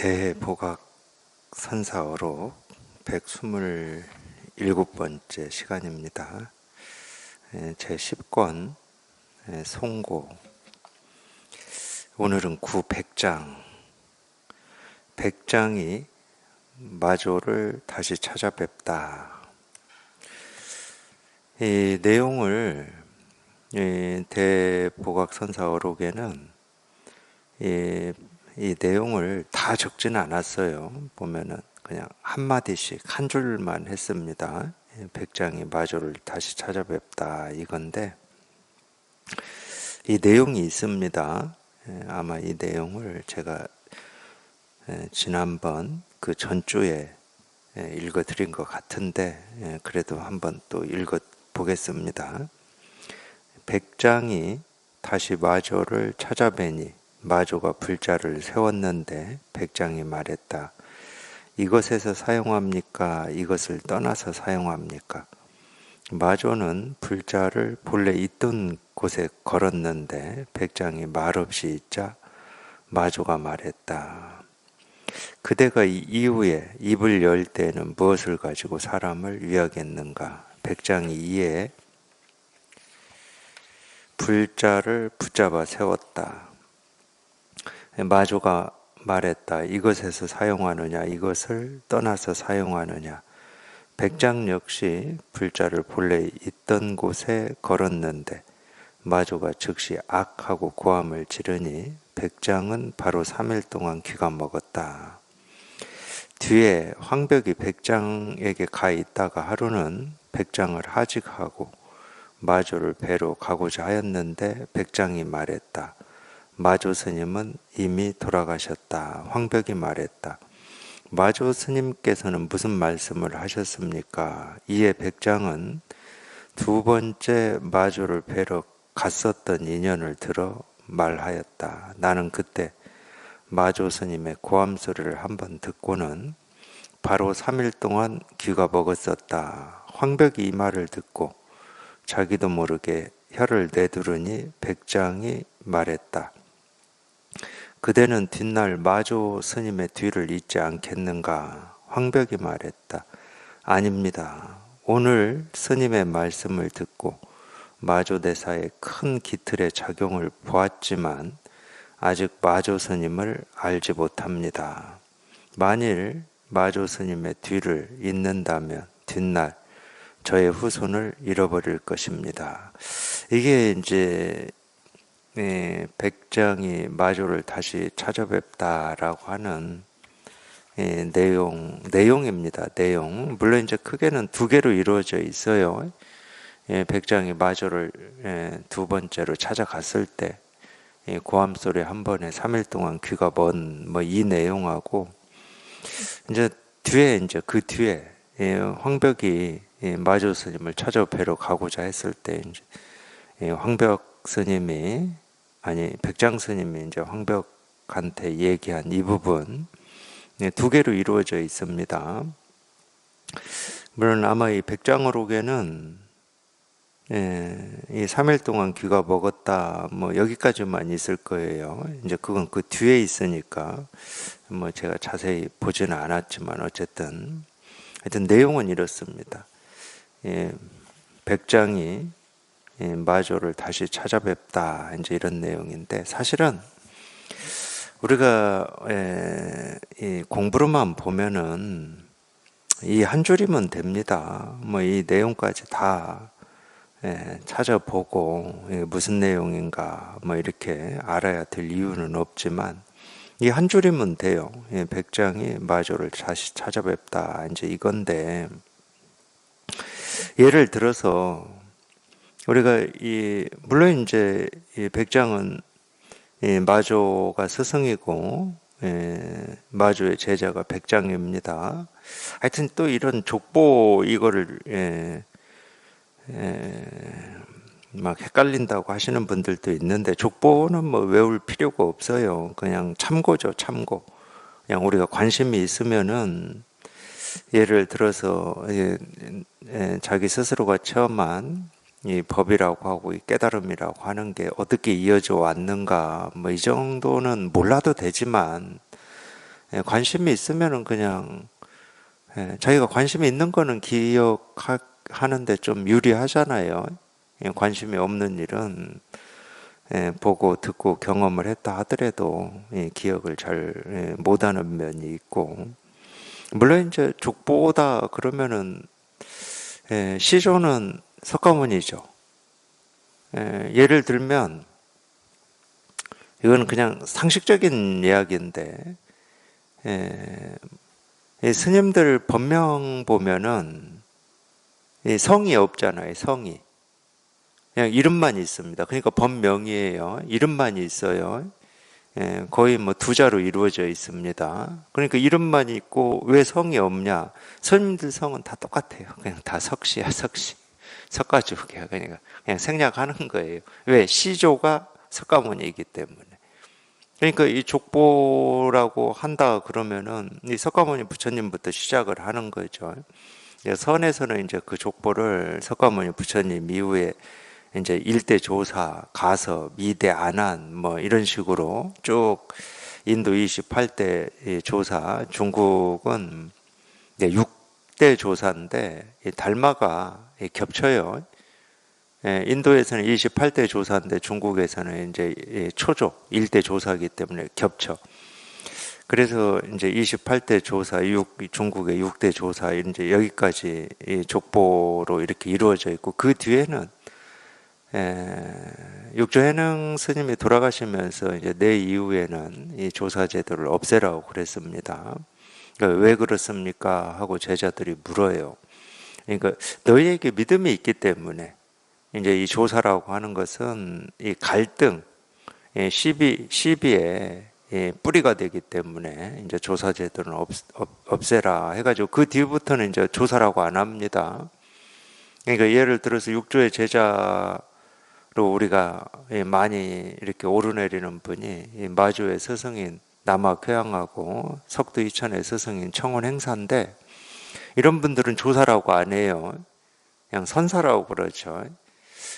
대복학 선사어록 127번째 시간입니다. 제10권 송고. 오늘은 구백장. 백장이 마조를 다시 찾아뵙다. 이 내용을 대복학 선사어록에는 이 내용을 다 적지는 않았어요. 보면은 그냥 한마디씩 한 줄만 했습니다. 백장이 마조를 다시 찾아뵙다 이건데, 이 내용이 있습니다. 아마 이 내용을 제가 지난번 그 전주에 읽어드린 것 같은데, 그래도 한번 또 읽어보겠습니다. 백장이 다시 마조를 찾아뵈니 마조가 불자를 세웠는데 백장이 말했다. 이것에서 사용합니까? 이것을 떠나서 사용합니까? 마조는 불자를 본래 있던 곳에 걸었는데 백장이 말없이 있자 마조가 말했다. 그대가 이후에 입을 열 때에는 무엇을 가지고 사람을 위하겠는가? 백장이 이에 불자를 붙잡아 세웠다. 마조가 말했다. 이것에서 사용하느냐, 이것을 떠나서 사용하느냐. 백장 역시 불자를 본래 있던 곳에 걸었는데 마조가 즉시 악하고 고함을 지르니 백장은 바로 3일 동안 기가 먹었다. 뒤에 황벽이 백장에게 가 있다가 하루는 백장을 하직하고 마조를 뵈러 가고자 하였는데 백장이 말했다. 마조 스님은 이미 돌아가셨다. 황벽이 말했다. 마조 스님께서는 무슨 말씀을 하셨습니까? 이에 백장은 두 번째 마조를 뵈러 갔었던 인연을 들어 말하였다. 나는 그때 마조 스님의 고함 소리를 한번 듣고는 바로 3일 동안 귀가 먹었었다. 황벽이 이 말을 듣고 자기도 모르게 혀를 내두르니 백장이 말했다. 그대는 뒷날 마조 스님의 뒤를 잇지 않겠는가? 황벽이 말했다. 아닙니다. 오늘 스님의 말씀을 듣고 마조 대사의 큰 기틀의 작용을 보았지만 아직 마조 스님을 알지 못합니다. 만일 마조 스님의 뒤를 잇는다면 뒷날 저의 후손을 잃어버릴 것입니다. 이게 이제 백장이 마조를 다시 찾아뵙다라고 하는 내용입니다. 내용. 물론 이제 크게는 두 개로 이루어져 있어요. 백장이 마조를 두 번째로 찾아갔을 때 고함 소리 한 번에 3일 동안 귀가 먼 이 내용하고, 이제 그 뒤에 황벽이 마조 스님을 찾아뵈러 가고자 했을 때 이제 황벽 스님이 백장 스님이 이제 황벽한테 얘기한 이 부분 두 개로 이루어져 있습니다. 물론 아마 이 백장어록에는 이 3일 동안 귀가 먹었다 여기까지만 있을 거예요. 이제 그건 그 뒤에 있으니까 제가 자세히 보지는 않았지만 어쨌든 하여튼 내용은 이렇습니다. 백장이 마조를 다시 찾아뵙다 이제 이런 내용인데, 사실은 우리가 이 공부로만 보면은 이 한 줄이면 됩니다. 이 내용까지 다 찾아보고 무슨 내용인가 이렇게 알아야 될 이유는 없지만 이 한 줄이면 돼요. 백장이 마조를 다시 찾아뵙다 이제 이건데, 예를 들어서 우리가 물론 이제 이 백장은 마조가 스승이고 마조의 제자가 백장입니다. 하여튼 또 이런 족보 이거를 막 헷갈린다고 하시는 분들도 있는데, 족보는 외울 필요가 없어요. 그냥 참고죠, 참고. 그냥 우리가 관심이 있으면은 예를 들어서 자기 스스로가 체험한 이 법이라고 하고 이 깨달음이라고 하는 게 어떻게 이어져 왔는가 이 정도는 몰라도 되지만 관심이 있으면은 그냥 자기가 관심이 있는 거는 기억하는데 좀 유리하잖아요. 관심이 없는 일은 보고 듣고 경험을 했다 하더라도 기억을 잘 못하는 면이 있고, 물론 이제 족보다 그러면은 시조는 석가모니죠. 예를 들면 이건 그냥 상식적인 이야기인데, 스님들 법명 보면은 성이 없잖아요. 성이 그냥 이름만 있습니다. 그러니까 법명이에요. 이름만 있어요. 거의 뭐 두 자로 이루어져 있습니다. 그러니까 이름만 있고 왜 성이 없냐? 스님들 성은 다 똑같아요. 그냥 다 석시야, 석시. 석가죽이야. 그러니까 그냥 생략하는 거예요. 왜? 시조가 석가모니이기 때문에. 그러니까 이 족보라고 한다 그러면은 이 석가모니 부처님부터 시작을 하는 거죠. 선에서는 이제 그 족보를 석가모니 부처님 이후에 이제 일대 조사, 가서, 미대 안한 뭐 이런 식으로 쭉 인도 28대 조사, 중국은 6대 조사인데 달마가 겹쳐요. 인도에서는 28대 조사인데 중국에서는 이제 초조 1대 조사이기 때문에 겹쳐. 그래서 이제 28대 조사, 중국의 6대 조사 이제 여기까지 족보로 이렇게 이루어져 있고, 그 뒤에는 육조해능 스님이 돌아가시면서 이제 내 이후에는 이 조사 제도를 없애라고 그랬습니다. 그러니까 왜 그렇습니까? 하고 제자들이 물어요. 그러니까 너희에게 믿음이 있기 때문에 이제 이 조사라고 하는 것은 이 갈등, 시비의 뿌리가 되기 때문에 이제 조사 제도는 없애라 해가지고 그 뒤부터는 이제 조사라고 안 합니다. 그러니까 예를 들어서 육조의 제자로 우리가 많이 이렇게 오르내리는 분이 마주의 스승인 남아교양하고 석도 이천의 스승인 청원행사인데, 이런 분들은 조사라고 안 해요. 그냥 선사라고 그러죠.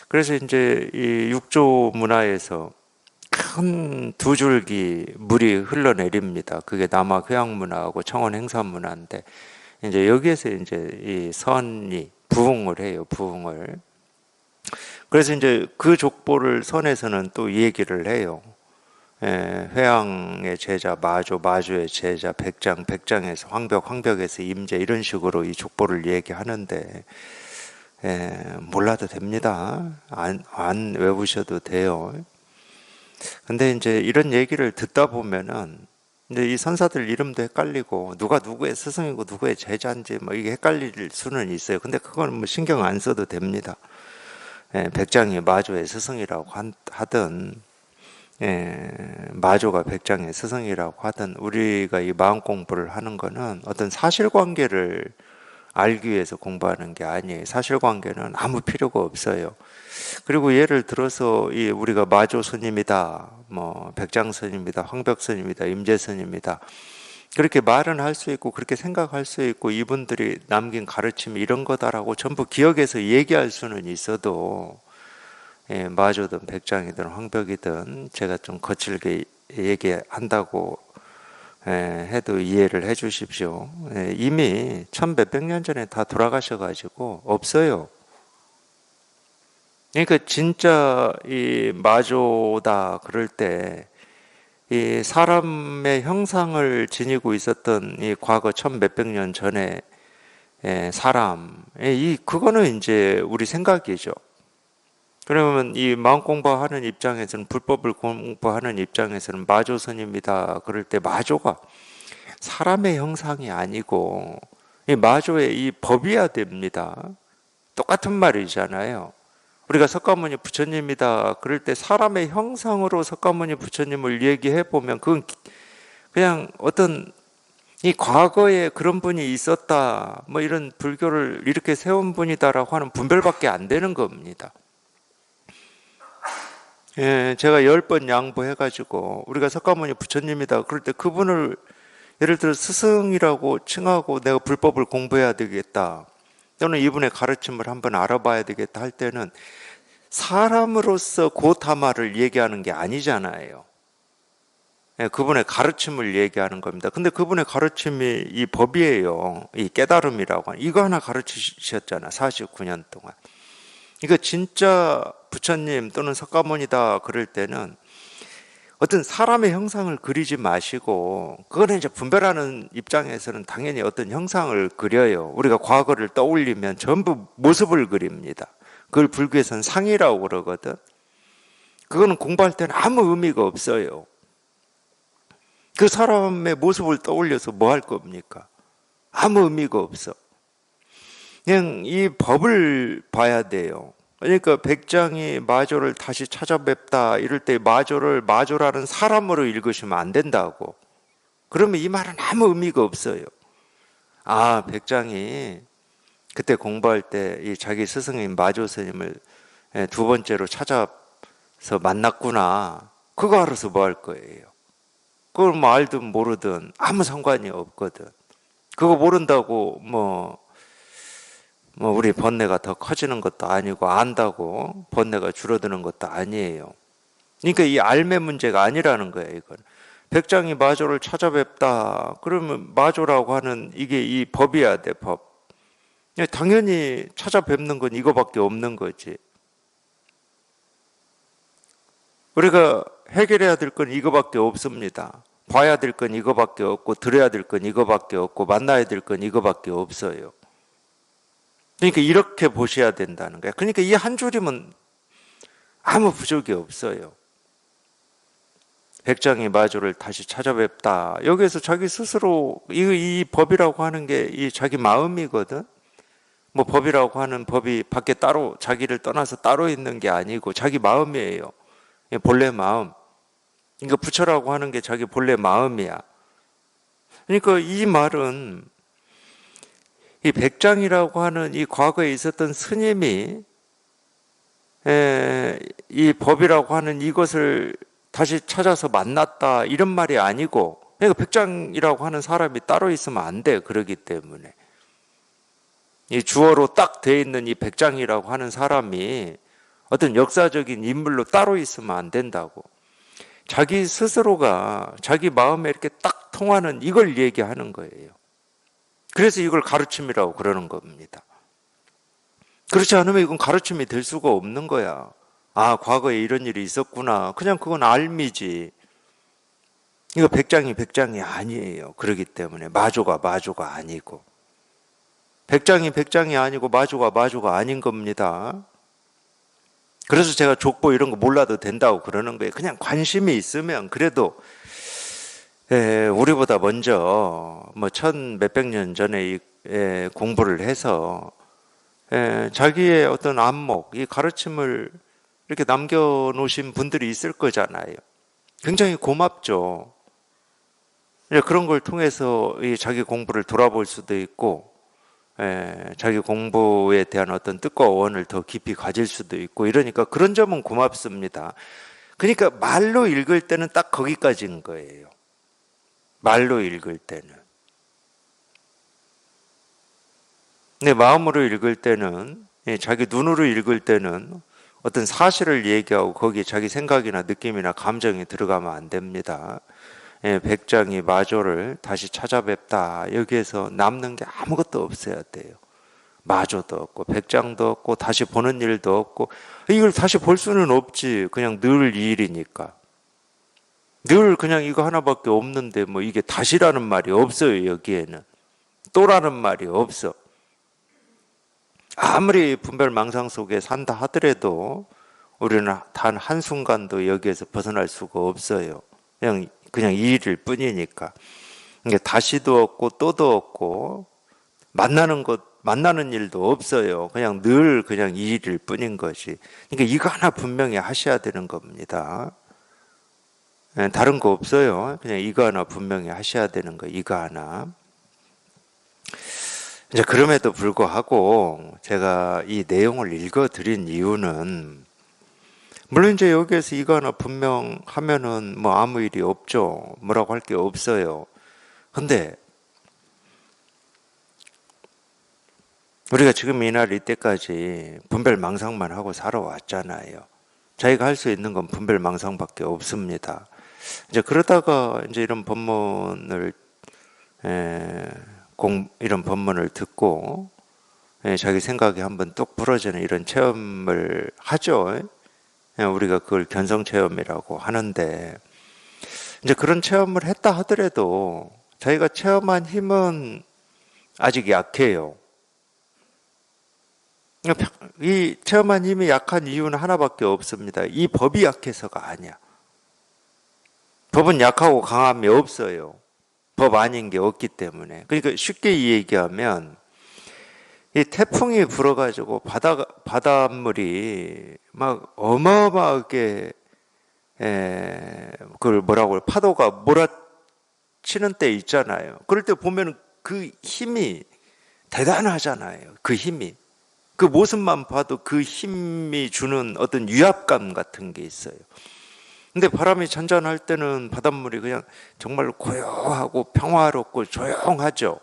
그래서 이제 이 육조 문화에서 큰 두 줄기 물이 흘러내립니다. 그게 남아 휴양 문화하고 청원 행사 문화인데, 이제 여기에서 이제 이 선이 부흥을 해요. 부흥을. 그래서 이제 그 족보를 선에서는 또 얘기를 해요. 회양의 제자 마조, 마조의 제자 백장, 백장에서 황벽, 황벽에서 임재, 이런 식으로 이 족보를 얘기하는데 몰라도 됩니다. 안 외우셔도 돼요. 근데 이제 이런 얘기를 듣다 보면은 이제 이 선사들 이름도 헷갈리고 누가 누구의 스승이고 누구의 제자인지 뭐 이게 헷갈릴 수는 있어요. 근데 그건 뭐 신경 안 써도 됩니다. 백장이 마조의 스승이라고 하든 마조가 백장의 스승이라고 하든, 우리가 이 마음 공부를 하는 거는 어떤 사실관계를 알기 위해서 공부하는 게 아니에요. 사실관계는 아무 필요가 없어요. 그리고 예를 들어서 우리가 마조 스님이다, 뭐 백장 스님이다, 황벽 스님이다, 임재 스님이다, 그렇게 말은 할 수 있고 그렇게 생각할 수 있고 이분들이 남긴 가르침이 이런 거다라고 전부 기억해서 얘기할 수는 있어도 마조든 백장이든 황벽이든 제가 좀 거칠게 얘기한다고 해도 이해를 해 주십시오. 이미 천몇백 년 전에 다 돌아가셔가지고 없어요. 그러니까 진짜 이 마조다 그럴 때 이 사람의 형상을 지니고 있었던 이 과거 천몇백 년 전에 사람, 그거는 이제 우리 생각이죠. 그러면 이 마음 공부하는 입장에서는, 불법을 공부하는 입장에서는 마조 스님이다 그럴 때 마조가 사람의 형상이 아니고 이 마조의 이 법이어야 됩니다. 똑같은 말이잖아요. 우리가 석가모니 부처님이다 그럴 때 사람의 형상으로 석가모니 부처님을 얘기해 보면 그건 그냥 어떤 이 과거에 그런 분이 있었다, 뭐 이런 불교를 이렇게 세운 분이다라고 하는 분별밖에 안 되는 겁니다. 제가 10번 양보해가지고 우리가 석가모니 부처님이다 그럴 때 그분을 예를 들어 스승이라고 칭하고 내가 불법을 공부해야 되겠다, 또는 이분의 가르침을 한번 알아봐야 되겠다 할 때는 사람으로서 고타마를 얘기하는 게 아니잖아요. 그분의 가르침을 얘기하는 겁니다. 근데 그분의 가르침이 이 법이에요. 이 깨달음이라고 하는 이거 하나 가르치셨잖아. 49년 동안. 이거 진짜 부처님 또는 석가모니다 그럴 때는 어떤 사람의 형상을 그리지 마시고, 그거는 이제 분별하는 입장에서는 당연히 어떤 형상을 그려요. 우리가 과거를 떠올리면 전부 모습을 그립니다. 그걸 불교에서는 상이라고 그러거든. 그거는 공부할 때는 아무 의미가 없어요. 그 사람의 모습을 떠올려서 뭐 할 겁니까? 아무 의미가 없어. 그냥 이 법을 봐야 돼요. 그러니까 백장이 마조를 다시 찾아뵙다 이럴 때 마조를 마조라는 사람으로 읽으시면 안 된다고. 그러면 이 말은 아무 의미가 없어요. 아, 백장이 그때 공부할 때 이 자기 스승인 마조 스님을 두 번째로 찾아서 만났구나. 그거 알아서 뭐 할 거예요? 그걸 뭐 알든 모르든 아무 상관이 없거든. 그거 모른다고 뭐 우리 번뇌가 더 커지는 것도 아니고, 안다고 번뇌가 줄어드는 것도 아니에요. 그러니까 이 알매 문제가 아니라는 거예요, 이건. 백장이 마조를 찾아뵙다. 그러면 마조라고 하는 이게 이 법이어야 돼, 법. 당연히 찾아뵙는 건 이거밖에 없는 거지. 우리가 해결해야 될 건 이거밖에 없습니다. 봐야 될 건 이거밖에 없고, 들어야 될 건 이거밖에 없고, 만나야 될 건 이거밖에 없어요. 그러니까 이렇게 보셔야 된다는 거야. 그러니까 이 한 줄이면 아무 부족이 없어요. 백장이 마조를 다시 찾아뵙다. 여기에서 자기 스스로 이 법이라고 하는 게 이 자기 마음이거든. 뭐 법이라고 하는 법이 밖에 따로 자기를 떠나서 따로 있는 게 아니고 자기 마음이에요. 본래 마음. 그러니까 부처라고 하는 게 자기 본래 마음이야. 그러니까 이 말은 이 백장이라고 하는 이 과거에 있었던 스님이 이 법이라고 하는 이것을 다시 찾아서 만났다 이런 말이 아니고, 그러니까 백장이라고 하는 사람이 따로 있으면 안 돼. 그러기 때문에 이 주어로 딱 돼 있는 이 백장이라고 하는 사람이 어떤 역사적인 인물로 따로 있으면 안 된다고. 자기 스스로가 자기 마음에 이렇게 딱 통하는 이걸 얘기하는 거예요. 그래서 이걸 가르침이라고 그러는 겁니다. 그렇지 않으면 이건 가르침이 될 수가 없는 거야. 아, 과거에 이런 일이 있었구나. 그냥 그건 알미지. 이거 백장이 아니에요. 그렇기 때문에 마조가 아니고. 백장이 아니고 마조가 아닌 겁니다. 그래서 제가 족보 이런 거 몰라도 된다고 그러는 거예요. 그냥 관심이 있으면 그래도 우리보다 먼저 뭐 천 몇백 년 전에 공부를 해서 자기의 어떤 안목, 이 가르침을 이렇게 남겨놓으신 분들이 있을 거잖아요. 굉장히 고맙죠. 그런 걸 통해서 이 자기 공부를 돌아볼 수도 있고, 자기 공부에 대한 어떤 뜻과 원을 더 깊이 가질 수도 있고, 이러니까 그런 점은 고맙습니다. 그러니까 말로 읽을 때는 딱 거기까지인 거예요. 말로 읽을 때는. 근데 마음으로 읽을 때는, 자기 눈으로 읽을 때는 어떤 사실을 얘기하고 거기에 자기 생각이나 느낌이나 감정이 들어가면 안 됩니다. 백장이 마조를 다시 찾아뵙다. 여기에서 남는 게 아무것도 없어야 돼요. 마조도 없고 백장도 없고 다시 보는 일도 없고, 이걸 다시 볼 수는 없지. 그냥 늘 이 일이니까. 늘 그냥 이거 하나밖에 없는데 뭐 이게 다시라는 말이 없어요. 여기에는 또라는 말이 없어. 아무리 분별망상 속에 산다 하더라도 우리는 단 한순간도 여기에서 벗어날 수가 없어요. 그냥 이 일일 뿐이니까. 그러니까 다시도 없고 또도 없고 만나는 일도 없어요. 그냥 늘 그냥 이 일일 뿐인 것이. 그러니까 이거 하나 분명히 하셔야 되는 겁니다. 다른 거 없어요. 그냥 이거 하나 분명히 하셔야 되는 거, 이거 하나. 이제 그럼에도 불구하고 제가 이 내용을 읽어드린 이유는, 물론 이제 여기에서 이거 하나 분명하면은 뭐 아무 일이 없죠. 뭐라고 할 게 없어요. 근데 우리가 지금 이날 이때까지 분별망상만 하고 살아왔잖아요. 자기가 할 수 있는 건 분별망상밖에 없습니다. 이제 그러다가 이제 이런 법문을 이런 법문을 듣고 자기 생각이 한번 뚝 부러지는 이런 체험을 하죠. 우리가 그걸 견성 체험이라고 하는데, 이제 그런 체험을 했다 하더라도 자기가 체험한 힘은 아직 약해요. 이 체험한 힘이 약한 이유는 하나밖에 없습니다. 이 법이 약해서가 아니야. 법은 약하고 강함이 없어요. 법 아닌 게 없기 때문에. 그러니까 쉽게 얘기하면 이 태풍이 불어가지고 바닷물이 막 어마어마하게 그걸 뭐라고 파도가 몰아치는 때 있잖아요. 그럴 때 보면 그 힘이 대단하잖아요. 그 힘이. 그 모습만 봐도 그 힘이 주는 어떤 위압감 같은 게 있어요. 근데 바람이 잔잔할 때는 바닷물이 그냥 정말 고요하고 평화롭고 조용하죠.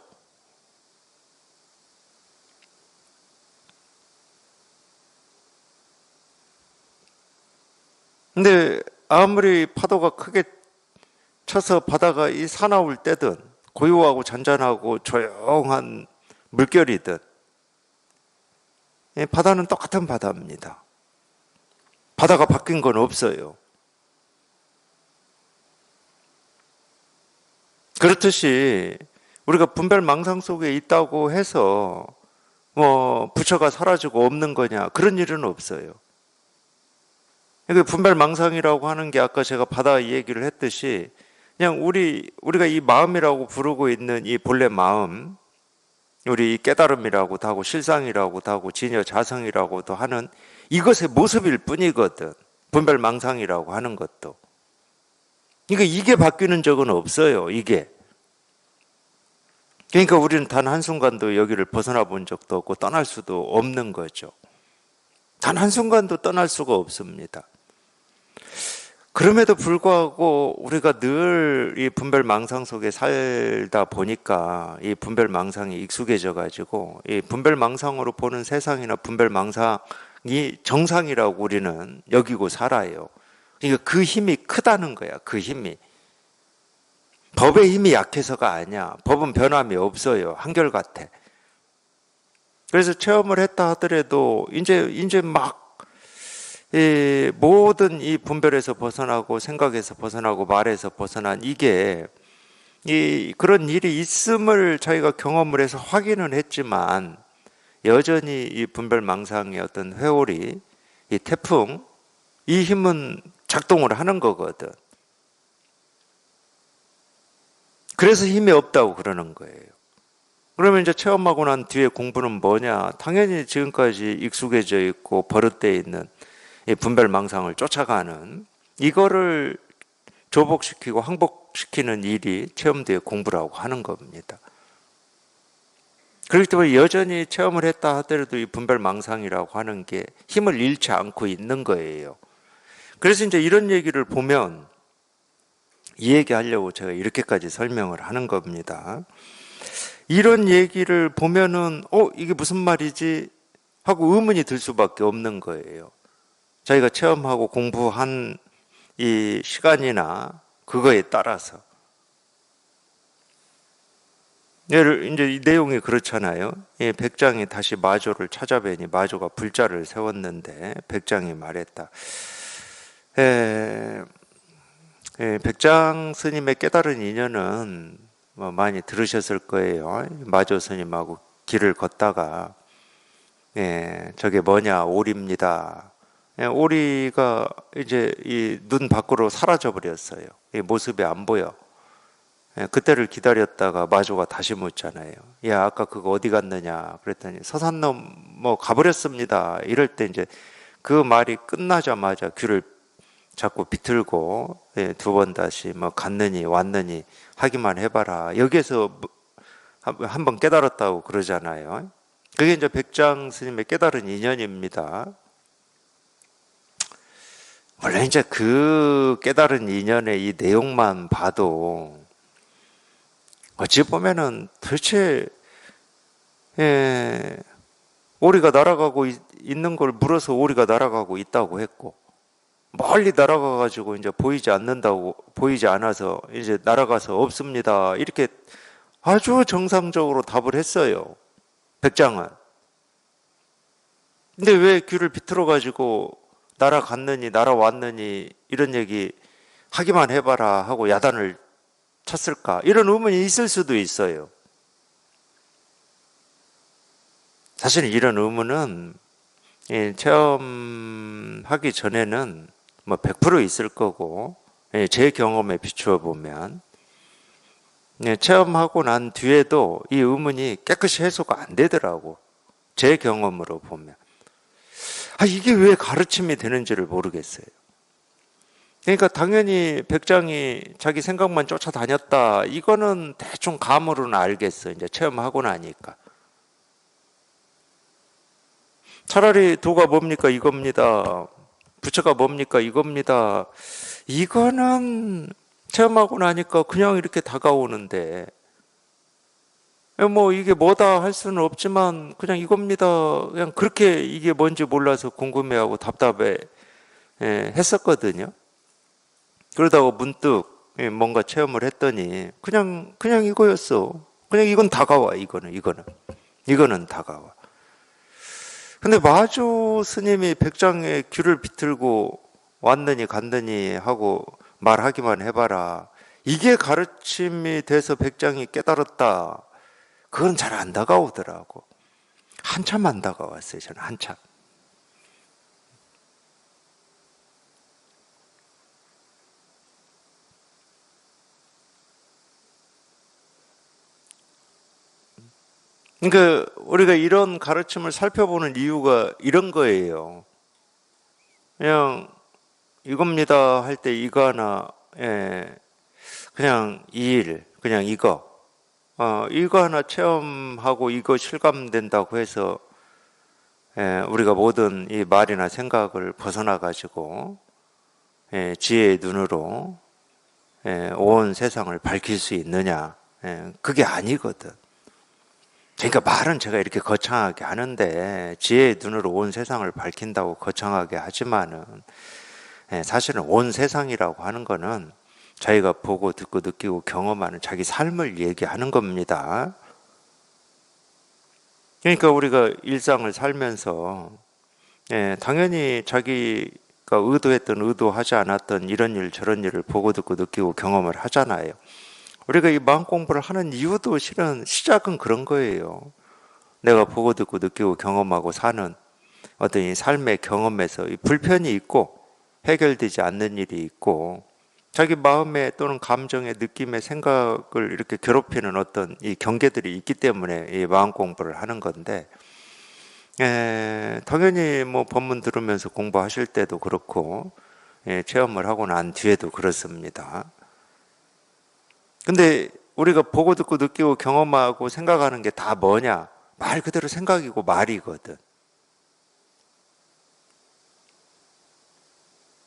근데 아무리 파도가 크게 쳐서 바다가 이 사나울 때든 고요하고 잔잔하고 조용한 물결이든 바다는 똑같은 바다입니다. 바다가 바뀐 건 없어요. 그렇듯이 우리가 분별망상 속에 있다고 해서 뭐 부처가 사라지고 없는 거냐, 그런 일은 없어요. 분별망상이라고 하는 게 아까 제가 바다 얘기를 했듯이 그냥 우리가 이 마음이라고 부르고 있는 이 본래 마음, 우리 이 깨달음이라고도 하고 실상이라고도 하고 진여 자성이라고도 하는 이것의 모습일 뿐이거든. 분별망상이라고 하는 것도. 그러니까 이게 바뀌는 적은 없어요. 이게. 그러니까 우리는 단 한순간도 여기를 벗어나 본 적도 없고 떠날 수도 없는 거죠. 단 한순간도 떠날 수가 없습니다. 그럼에도 불구하고 우리가 늘 이 분별망상 속에 살다 보니까 이 분별망상이 익숙해져 가지고 이 분별망상으로 보는 세상이나 분별망상이 정상이라고 우리는 여기고 살아요. 그러니까 그 힘이 크다는 거야. 그 힘이. 법의 힘이 약해서가 아니야. 법은 변함이 없어요. 한결같아. 그래서 체험을 했다 하더라도 이제 막 모든 이 분별에서 벗어나고 생각에서 벗어나고 말에서 벗어난 이게 그런 일이 있음을 자기가 경험을 해서 확인은 했지만 여전히 이 분별망상의 어떤 회오리, 이 태풍, 이 힘은 작동을 하는 거거든. 그래서 힘이 없다고 그러는 거예요. 그러면 이제 체험하고 난 뒤에 공부는 뭐냐? 당연히 지금까지 익숙해져 있고 버릇되어 있는 이 분별망상을 쫓아가는 이거를 조복시키고 항복시키는 일이 체험 뒤에 공부라고 하는 겁니다. 그렇기 때문에 여전히 체험을 했다 하더라도 이 분별망상이라고 하는 게 힘을 잃지 않고 있는 거예요. 그래서 이제 이런 얘기를 보면 이 얘기하려고 제가 이렇게까지 설명을 하는 겁니다. 이런 얘기를 보면은 이게 무슨 말이지 하고 의문이 들 수밖에 없는 거예요. 자기가 체험하고 공부한 이 시간이나 그거에 따라서. 이제 이 내용이 그렇잖아요. 백장이 다시 마조를 찾아뵈니 마조가 불자를 세웠는데 백장이 말했다. 백장 스님의 깨달은 인연은 많이 들으셨을 거예요. 마조 스님하고 길을 걷다가 저게 뭐냐, 오리입니다. 오리가 이제 이 눈 밖으로 사라져 버렸어요. 모습이 안 보여. 그때를 기다렸다가 마조가 다시 묻잖아요. 야, 아까 그거 어디 갔느냐? 그랬더니 서산넘 뭐 가버렸습니다. 이럴 때 이제 그 말이 끝나자마자 귀를 자꾸 비틀고 두 번 다시 뭐 갔느니 왔느니 하기만 해봐라. 여기에서 한 번 깨달았다고 그러잖아요. 그게 이제 백장 스님의 깨달은 인연입니다. 원래 이제 그 깨달은 인연의 이 내용만 봐도 어찌 보면은 도대체 오리가 날아가고 있는 걸 물어서 오리가 날아가고 있다고 했고 멀리 날아가 가지고 이제 보이지 않아서 이제 날아가서 없습니다. 이렇게 아주 정상적으로 답을 했어요. 백장은. 근데 왜 귀를 비틀어 가지고 날아갔느니 날아왔느니 이런 얘기 하기만 해봐라 하고 야단을 쳤을까? 이런 의문이 있을 수도 있어요. 사실 이런 의문은 체험하기 전에는 뭐 100% 있을 거고, 제 경험에 비추어 보면 체험하고 난 뒤에도 이 의문이 깨끗이 해소가 안 되더라고. 제 경험으로 보면. 이게 왜 가르침이 되는지를 모르겠어요. 그러니까 당연히 백장이 자기 생각만 쫓아다녔다. 이거는 대충 감으로는 알겠어. 이제 체험하고 나니까. 차라리 도가 뭡니까? 이겁니다. 부처가 뭡니까? 이겁니다. 이거는 체험하고 나니까 그냥 이렇게 다가오는데, 뭐 이게 뭐다 할 수는 없지만 그냥 이겁니다. 그냥 그렇게 이게 뭔지 몰라서 궁금해하고 답답해 했었거든요. 그러다가 문득 뭔가 체험을 했더니 그냥 이거였어. 그냥 이건 다가와. 이거는 다가와. 근데 마주 스님이 백장의 귀를 비틀고 왔느니 갔느니 하고 말하기만 해봐라. 이게 가르침이 돼서 백장이 깨달았다. 그건 잘 안 다가오더라고. 한참 안 다가왔어요. 저는 한참. 그러니까 우리가 이런 가르침을 살펴보는 이유가 이런 거예요. 그냥 이겁니다 할 때 이거 하나, 그냥 이 일, 그냥 이거 하나 체험하고 이거 실감된다고 해서 우리가 모든 이 말이나 생각을 벗어나 가지고 지혜의 눈으로 온 세상을 밝힐 수 있느냐? 그게 아니거든. 그러니까 말은 제가 이렇게 거창하게 하는데 지혜의 눈으로 온 세상을 밝힌다고 거창하게 하지만은 사실은 온 세상이라고 하는 거는 자기가 보고 듣고 느끼고 경험하는 자기 삶을 얘기하는 겁니다. 그러니까 우리가 일상을 살면서 당연히 자기가 의도했던 의도하지 않았던 이런 일 저런 일을 보고 듣고 느끼고 경험을 하잖아요. 우리가 이 마음 공부를 하는 이유도 실은 시작은 그런 거예요. 내가 보고 듣고 느끼고 경험하고 사는 어떤 이 삶의 경험에서 이 불편이 있고 해결되지 않는 일이 있고 자기 마음에 또는 감정에 느낌에 생각을 이렇게 괴롭히는 어떤 이 경계들이 있기 때문에 이 마음 공부를 하는 건데 당연히 뭐 법문 들으면서 공부하실 때도 그렇고 체험을 하고 난 뒤에도 그렇습니다. 근데 우리가 보고 듣고 느끼고 경험하고 생각하는 게 다 뭐냐? 말 그대로 생각이고 말이거든.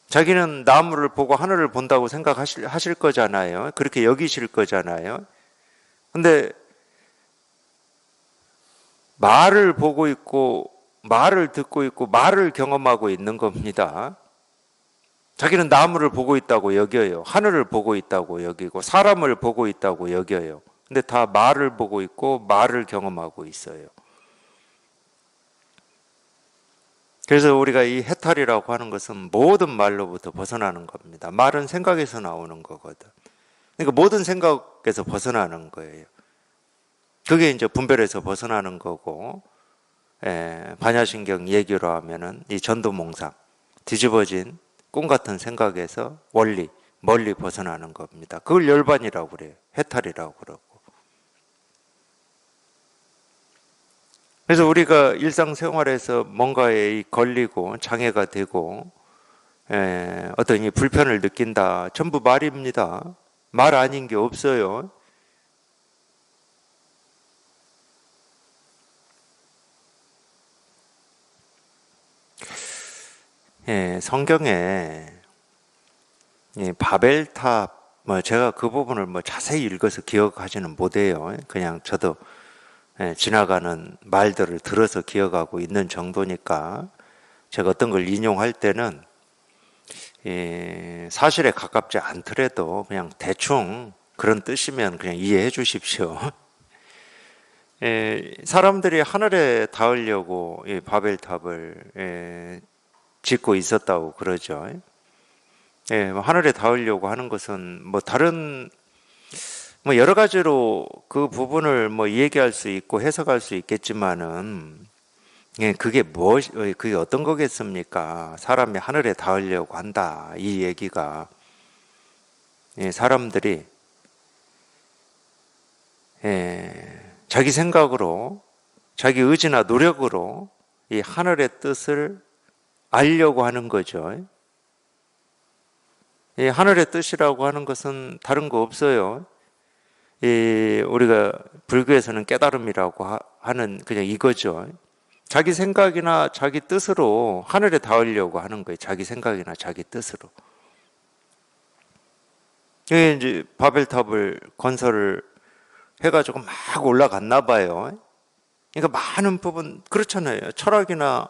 자기는 나무를 보고 하늘을 본다고 생각하실 거잖아요. 그렇게 여기실 거잖아요. 근데 말을 보고 있고 말을 듣고 있고 말을 경험하고 있는 겁니다. 자기는 나무를 보고 있다고 여겨요. 하늘을 보고 있다고 여기고 사람을 보고 있다고 여겨요. 근데 다 말을 보고 있고 말을 경험하고 있어요. 그래서 우리가 이 해탈이라고 하는 것은 모든 말로부터 벗어나는 겁니다. 말은 생각에서 나오는 거거든. 그러니까 모든 생각에서 벗어나는 거예요. 그게 이제 분별에서 벗어나는 거고, 반야신경 얘기로 하면은 이 전도몽상, 뒤집어진 꿈 같은 생각에서 멀리 벗어나는 겁니다. 그걸 열반이라고 그래요. 해탈이라고 그러고. 그래서 우리가 일상생활에서 뭔가에 걸리고 장애가 되고 어떤 이 불편을 느낀다. 전부 말입니다. 말 아닌 게 없어요. 성경에 바벨탑 제가 그 부분을 자세히 읽어서 기억하지는 못해요. 그냥 저도 지나가는 말들을 들어서 기억하고 있는 정도니까 제가 어떤 걸 인용할 때는 사실에 가깝지 않더라도 그냥 대충 그런 뜻이면 그냥 이해해 주십시오. 사람들이 하늘에 닿으려고 이 바벨탑을 짓고 있었다고 그러죠. 하늘에 닿으려고 하는 것은 뭐 다른 뭐 여러 가지로 그 부분을 뭐 얘기할 수 있고 해석할 수 있겠지만은 그게 어떤 거겠습니까? 사람이 하늘에 닿으려고 한다. 이 얘기가 사람들이 자기 생각으로 자기 의지나 노력으로 이 하늘의 뜻을 알려고 하는 거죠. 이 하늘의 뜻이라고 하는 것은 다른 거 없어요. 우리가 불교에서는 깨달음이라고 하는 그냥 이거죠. 자기 생각이나 자기 뜻으로 하늘에 닿으려고 하는 거예요. 자기 생각이나 자기 뜻으로. 이게 이제 바벨탑을 건설을 해가지고 막 올라갔나 봐요. 그러니까 많은 부분 그렇잖아요. 철학이나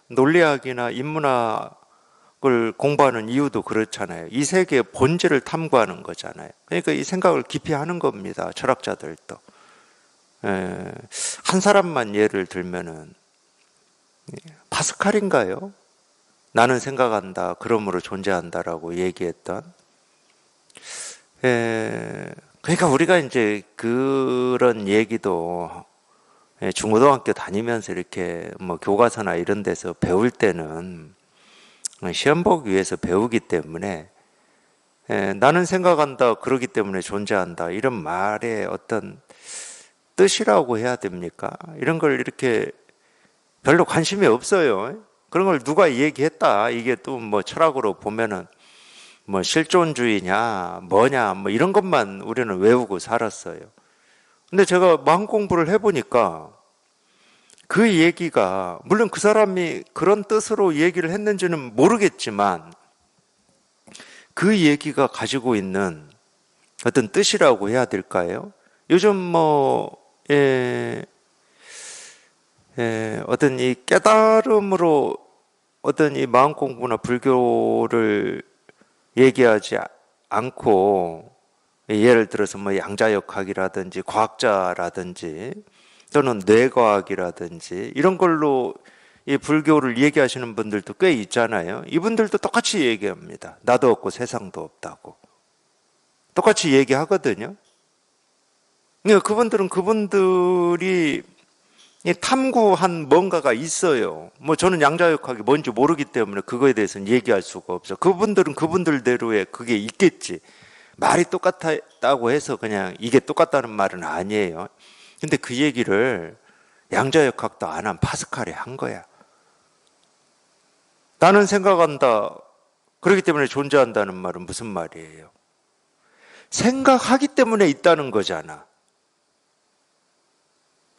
논리학이나 인문학을 공부하는 이유도 그렇잖아요. 이 세계의 본질을 탐구하는 거잖아요. 그러니까 이 생각을 깊이 하는 겁니다. 철학자들도. 한 사람만 예를 들면은 파스칼인가요? 나는 생각한다. 그러므로 존재한다라고 얘기했던. 그러니까 우리가 이제 그런 얘기도 중고등학교 다니면서 이렇게 뭐 교과서나 이런 데서 배울 때는 시험 보기 위해서 배우기 때문에 나는 생각한다. 그러기 때문에 존재한다. 이런 말의 어떤 뜻이라고 해야 됩니까? 이런 걸 이렇게 별로 관심이 없어요. 그런 걸 누가 얘기했다. 이게 또 뭐 철학으로 보면은 뭐 실존주의냐, 뭐냐, 뭐 이런 것만 우리는 외우고 살았어요. 근데 제가 마음 공부를 해보니까 그 얘기가, 물론 그 사람이 그런 뜻으로 얘기를 했는지는 모르겠지만 그 얘기가 가지고 있는 어떤 뜻이라고 해야 될까요? 요즘 어떤 이 깨달음으로 어떤 이 마음 공부나 불교를 얘기하지 않고 예를 들어서 뭐 양자역학이라든지 과학자라든지 또는 뇌과학이라든지 이런 걸로 이 불교를 얘기하시는 분들도 꽤 있잖아요. 이분들도 똑같이 얘기합니다. 나도 없고 세상도 없다고. 똑같이 얘기하거든요. 그러니까 그분들이 탐구한 뭔가가 있어요. 뭐 저는 양자역학이 뭔지 모르기 때문에 그거에 대해서는 얘기할 수가 없어. 그분들은 그분들대로의 그게 있겠지. 말이 똑같다고 해서 그냥 이게 똑같다는 말은 아니에요. 근데 그 얘기를 양자역학도 안 한 파스칼이 한 거야. 나는 생각한다. 그렇기 때문에 존재한다는 말은 무슨 말이에요? 생각하기 때문에 있다는 거잖아.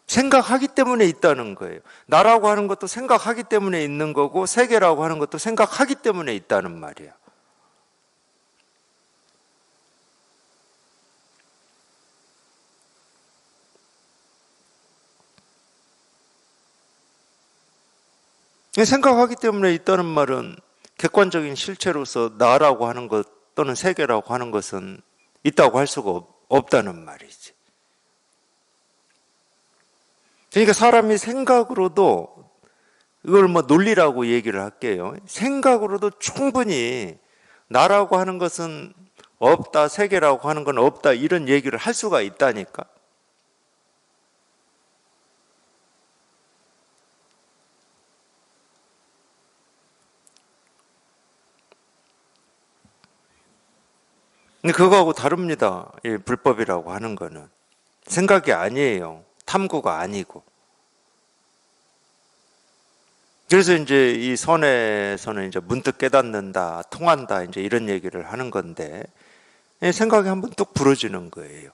생각하기 때문에 있다는 거예요. 나라고 하는 것도 생각하기 때문에 있는 거고 세계라고 하는 것도 생각하기 때문에 있다는 말이야. 생각하기 때문에 있다는 말은 객관적인 실체로서 나라고 하는 것 또는 세계라고 하는 것은 있다고 할 수가 없다는 말이지. 그러니까 사람이 생각으로도 이걸 뭐 논리라고 얘기를 할게요. 생각으로도 충분히 나라고 하는 것은 없다, 세계라고 하는 건 없다 이런 얘기를 할 수가 있다니까. 근데 그거하고 다릅니다. 이 불법이라고 하는 거는 생각이 아니에요. 탐구가 아니고. 그래서 이제 이 선에서는 이제 문득 깨닫는다, 통한다, 이제 이런 얘기를 하는 건데, 생각이 한번 뚝 부러지는 거예요.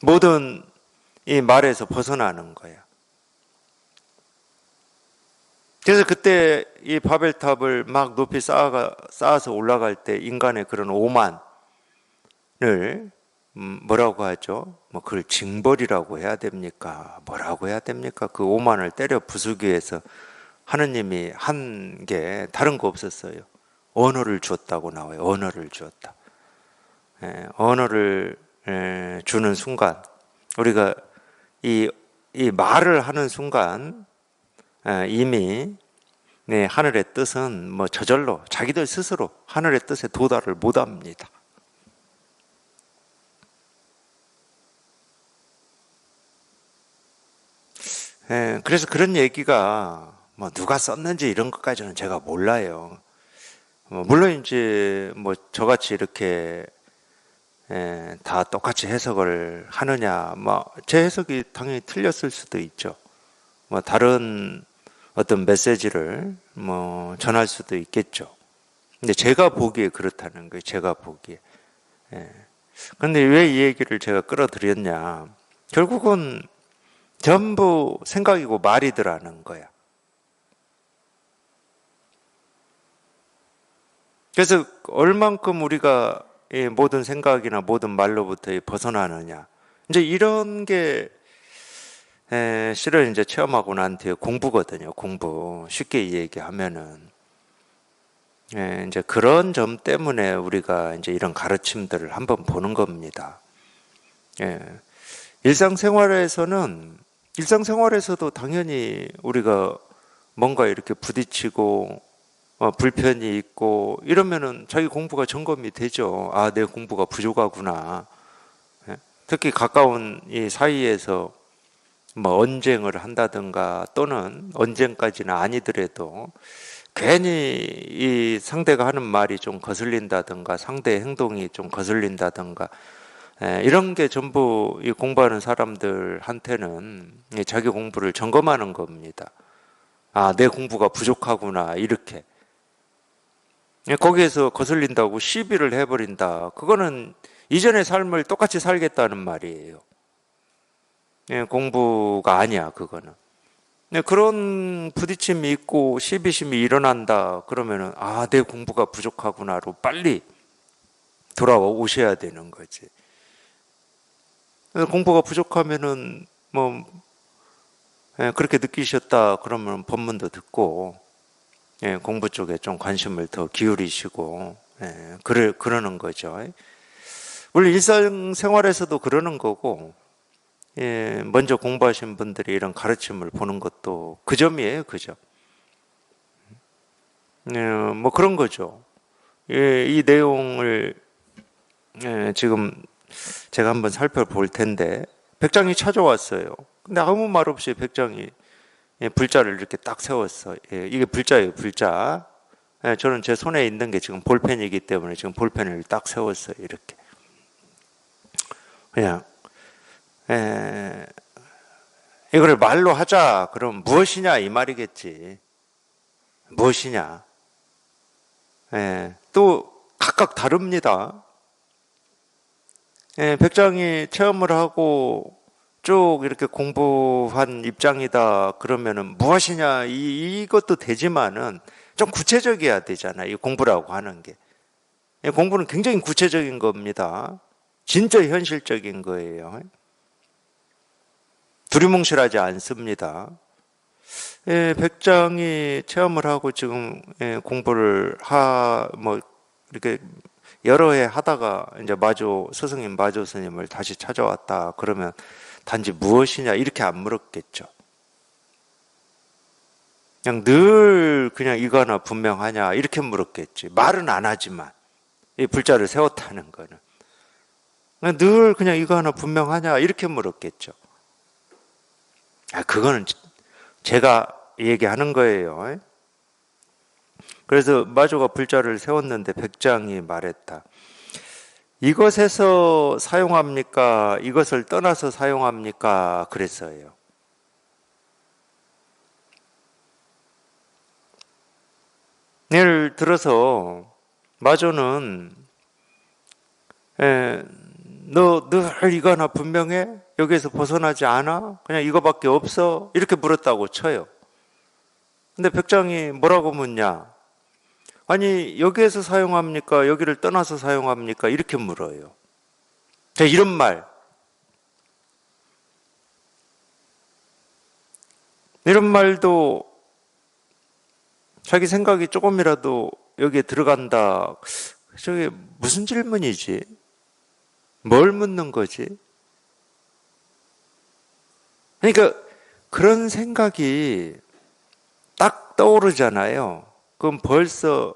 모든 이 말에서 벗어나는 거야. 그래서 그때 이 바벨탑을 막 높이 쌓아서 올라갈 때 인간의 그런 오만을 뭐라고 하죠? 뭐 그걸 징벌이라고 해야 됩니까? 뭐라고 해야 됩니까? 그 오만을 때려 부수기 위해서 하느님이 한 게 다른 거 없었어요. 언어를 주었다고 나와요. 언어를 주었다. 언어를 주는 순간 우리가 이 말을 하는 순간 이미 네, 하늘의 뜻은 뭐 저절로 자기들 스스로 하늘의 뜻에 도달을 못합니다. 그래서 그런 얘기가 뭐 누가 썼는지 이런 것까지는 제가 몰라요. 물론 이제 뭐 저같이 이렇게 다 똑같이 해석을 하느냐, 뭐 제 해석이 당연히 틀렸을 수도 있죠. 뭐 다른 어떤 메시지를 뭐 전할 수도 있겠죠. 근데 제가 보기에 그렇다는 거예요. 제가 보기에. 그런데 왜 이 얘기를 제가 끌어들였냐? 결국은 전부 생각이고 말이더라는 거야. 그래서 얼만큼 우리가 이 모든 생각이나 모든 말로부터 벗어나느냐. 이제 이런 게 실은 이제 체험하고 난 뒤에 공부거든요. 공부. 쉽게 얘기하면은. 이제 그런 점 때문에 우리가 이제 이런 가르침들을 한번 보는 겁니다. 일상생활에서도 당연히 우리가 뭔가 이렇게 부딪히고 불편이 있고 이러면은 자기 공부가 점검이 되죠. 아, 내 공부가 부족하구나. 특히 가까운 이 사이에서 뭐 언쟁을 한다든가 또는 언쟁까지는 아니더라도 괜히 이 상대가 하는 말이 좀 거슬린다든가 상대의 행동이 좀 거슬린다든가 이런 게 전부 이 공부하는 사람들한테는 자기 공부를 점검하는 겁니다. 아, 내 공부가 부족하구나 이렇게. 거기에서 거슬린다고 시비를 해버린다. 그거는 이전의 삶을 똑같이 살겠다는 말이에요. 공부가 아니야, 그거는. 그런 부딪힘이 있고 시비심이 일어난다. 그러면은, 아, 내 공부가 부족하구나로 빨리 돌아오셔야 되는 거지. 공부가 부족하면은, 뭐, 그렇게 느끼셨다. 그러면 법문도 듣고, 공부 쪽에 좀 관심을 더 기울이시고, 그러는 거죠. 물론 일상생활에서도 그러는 거고, 먼저 공부하신 분들이 이런 가르침을 보는 것도 그 점이에요, 그 점. 뭐 그런 거죠. 이 내용을 지금 제가 한번 살펴볼 텐데, 백장이 찾아왔어요. 근데 아무 말 없이 백장이 불자를 이렇게 딱 세웠어. 이게 불자예요, 불자. 저는 제 손에 있는 게 지금 볼펜이기 때문에 지금 볼펜을 딱 세웠어요, 이렇게. 그냥 이거를 말로 하자. 그럼 무엇이냐 이 말이겠지. 무엇이냐. 또 각각 다릅니다. 백장이 체험을 하고 쭉 이렇게 공부한 입장이다 그러면은 무엇이냐 이것도 되지만은 좀 구체적이어야 되잖아. 이 공부라고 하는 게. 공부는 굉장히 구체적인 겁니다. 진짜 현실적인 거예요. 두리뭉실하지 않습니다. 백장이 체험을 하고 지금 공부를 뭐 이렇게 여러 해 하다가 이제 스승님 마조 스님을 다시 찾아왔다 그러면 단지 무엇이냐 이렇게 안 물었겠죠. 그냥 늘 그냥 이거 하나 분명하냐 이렇게 물었겠지. 말은 안 하지만 이 불자를 세웠다는 거는 늘 그냥 이거 하나 분명하냐 이렇게 물었겠죠. 그거는 제가 얘기하는 거예요. 그래서 마조가 불자를 세웠는데 백장이 말했다. 이것에서 사용합니까? 이것을 떠나서 사용합니까? 그랬어요. 예를 들어서 마조는 너 늘 이거 하나 분명해? 여기에서 벗어나지 않아? 그냥 이거밖에 없어? 이렇게 물었다고 쳐요. 근데 백장이 뭐라고 묻냐? 아니 여기에서 사용합니까? 여기를 떠나서 사용합니까? 이렇게 물어요. 이런 말. 이런 말도 자기 생각이 조금이라도 여기에 들어간다. 저게 무슨 질문이지? 뭘 묻는 거지? 그러니까 그런 생각이 딱 떠오르잖아요. 그럼 벌써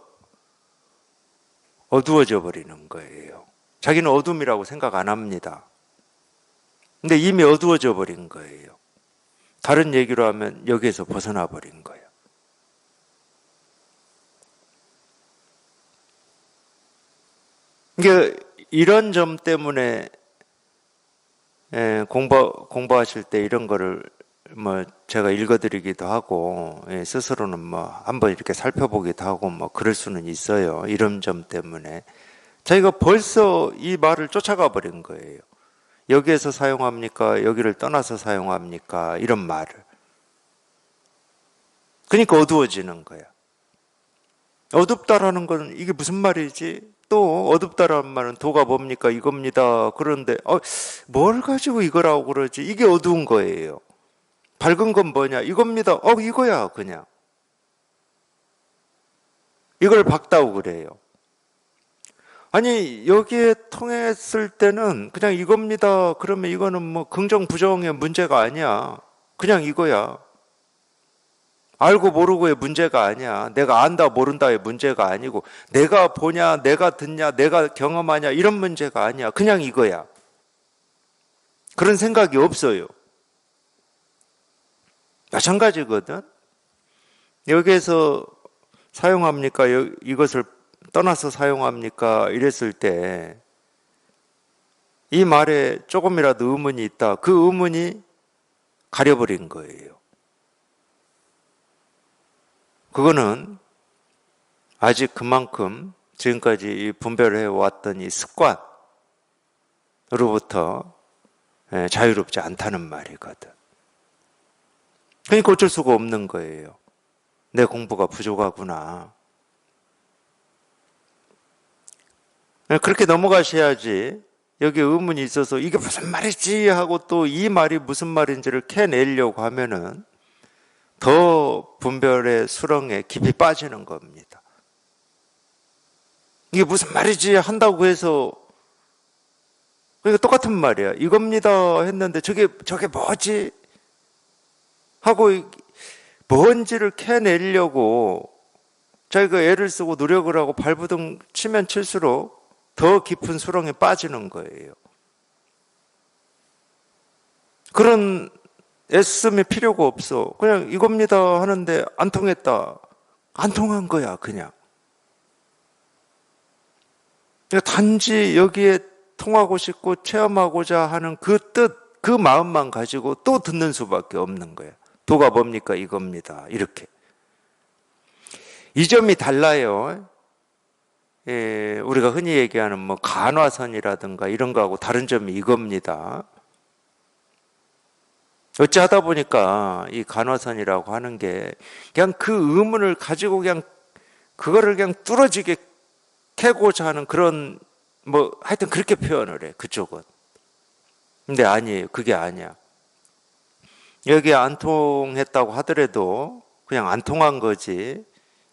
어두워져 버리는 거예요. 자기는 어둠이라고 생각 안 합니다. 근데 이미 어두워져 버린 거예요. 다른 얘기로 하면 여기에서 벗어나 버린 거예요. 그러니까 이런 점 때문에 공부하실 때 이런 거를 제가 읽어드리기도 하고 스스로는 한번 이렇게 살펴보기도 하고 그럴 수는 있어요. 이런 점 때문에 자기가 벌써 이 말을 쫓아가 버린 거예요. 여기에서 사용합니까? 여기를 떠나서 사용합니까? 이런 말을. 그러니까 어두워지는 거야. 어둡다라는 건 이게 무슨 말이지? 또 어둡다라는 말은 도가 뭡니까? 이겁니다. 그런데 뭘 가지고 이거라고 그러지? 이게 어두운 거예요. 밝은 건 뭐냐? 이겁니다. 이거야 그냥. 이걸 밝다고 그래요. 아니 여기에 통했을 때는 그냥 이겁니다. 그러면 이거는 긍정 부정의 문제가 아니야. 그냥 이거야. 알고 모르고의 문제가 아니야. 내가 안다 모른다의 문제가 아니고 내가 보냐 내가 듣냐 내가 경험하냐 이런 문제가 아니야. 그냥 이거야. 그런 생각이 없어요. 마찬가지거든. 여기에서 사용합니까? 이것을 떠나서 사용합니까? 이랬을 때 이 말에 조금이라도 의문이 있다. 그 의문이 가려버린 거예요. 그거는 아직 그만큼 지금까지 분별해 왔던 이 습관으로부터 자유롭지 않다는 말이거든. 그러니까 어쩔 수가 없는 거예요. 내 공부가 부족하구나. 그렇게 넘어가셔야지. 여기 의문이 있어서 이게 무슨 말이지 하고 또 이 말이 무슨 말인지를 캐내려고 하면은 더 분별의 수렁에 깊이 빠지는 겁니다. 이게 무슨 말이지 한다고 해서 그러니까 똑같은 말이야. 이겁니다 했는데 저게 뭐지? 하고 뭔지를 캐내려고 자기가 애를 쓰고 노력을 하고 발부둥 치면 칠수록 더 깊은 수렁에 빠지는 거예요. 그런 애씀이 필요가 없어. 그냥 이겁니다 하는데 안 통했다. 안 통한 거야 그냥. 단지 여기에 통하고 싶고 체험하고자 하는 그 뜻, 그 마음만 가지고 또 듣는 수밖에 없는 거야. 도가 뭡니까? 이겁니다. 이렇게. 이 점이 달라요. 우리가 흔히 얘기하는 간화선이라든가 이런 거하고 다른 점이 이겁니다. 어찌하다 보니까 이 간화선이라고 하는 게 그냥 그 의문을 가지고 그냥 그거를 그냥 뚫어지게 캐고자 하는 그런 하여튼 그렇게 표현을 해 그쪽은. 근데 아니에요. 그게 아니야. 여기 안 통했다고 하더라도 그냥 안 통한 거지.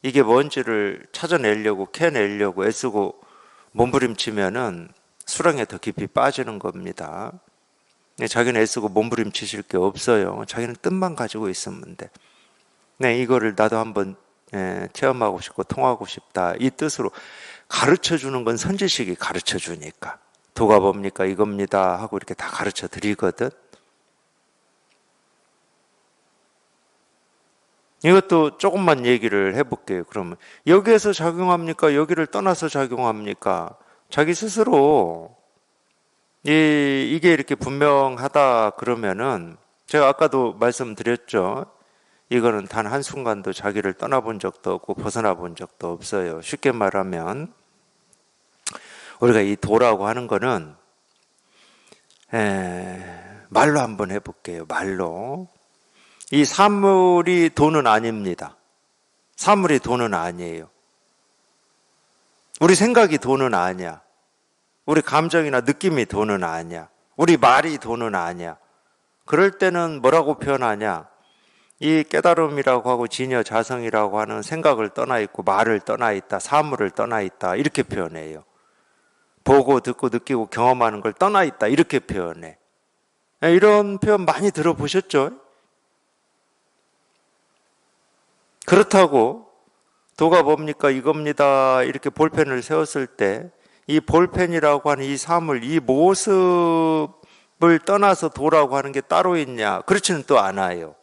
이게 뭔지를 찾아내려고 캐내려고 애쓰고 몸부림치면은 수렁에 더 깊이 빠지는 겁니다. 자기는 애쓰고 몸부림치실 게 없어요. 자기는 뜻만 가지고 있으면 돼. 네, 이거를 나도 한번 체험하고 싶고 통하고 싶다. 이 뜻으로 가르쳐 주는 건 선지식이 가르쳐 주니까. 도가 뭡니까? 이겁니다. 하고 이렇게 다 가르쳐 드리거든. 이것도 조금만 얘기를 해볼게요. 그러면 여기에서 작용합니까? 여기를 떠나서 작용합니까? 자기 스스로 이게 이렇게 분명하다 그러면은 제가 아까도 말씀드렸죠. 이거는 단 한순간도 자기를 떠나본 적도 없고 벗어나 본 적도 없어요. 쉽게 말하면 우리가 이 도라고 하는 거는 말로 한번 해볼게요. 말로. 이 사물이 도는 아닙니다. 사물이 도는 아니에요. 우리 생각이 도는 아니야. 우리 감정이나 느낌이 도는 아니야. 우리 말이 도는 아니야. 그럴 때는 뭐라고 표현하냐? 이 깨달음이라고 하고 진여 자성이라고 하는 생각을 떠나 있고 말을 떠나 있다, 사물을 떠나 있다 이렇게 표현해요. 보고 듣고 느끼고 경험하는 걸 떠나 있다 이렇게 표현해. 이런 표현 많이 들어보셨죠? 그렇다고 도가 뭡니까? 이겁니다. 이렇게 볼펜을 세웠을 때 이 볼펜이라고 하는 이 사물, 이 모습을 떠나서 도라고 하는 게 따로 있냐? 그렇지는 또 않아요.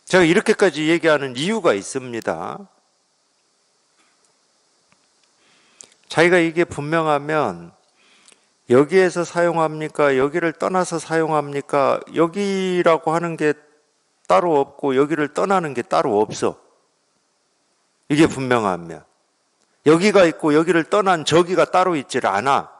제가 이렇게까지 얘기하는 이유가 있습니다. 자기가 이게 분명하면 여기에서 사용합니까? 여기를 떠나서 사용합니까? 여기라고 하는 게 따로 없고 여기를 떠나는 게 따로 없어. 이게 분명하면. 여기가 있고 여기를 떠난 저기가 따로 있질 않아.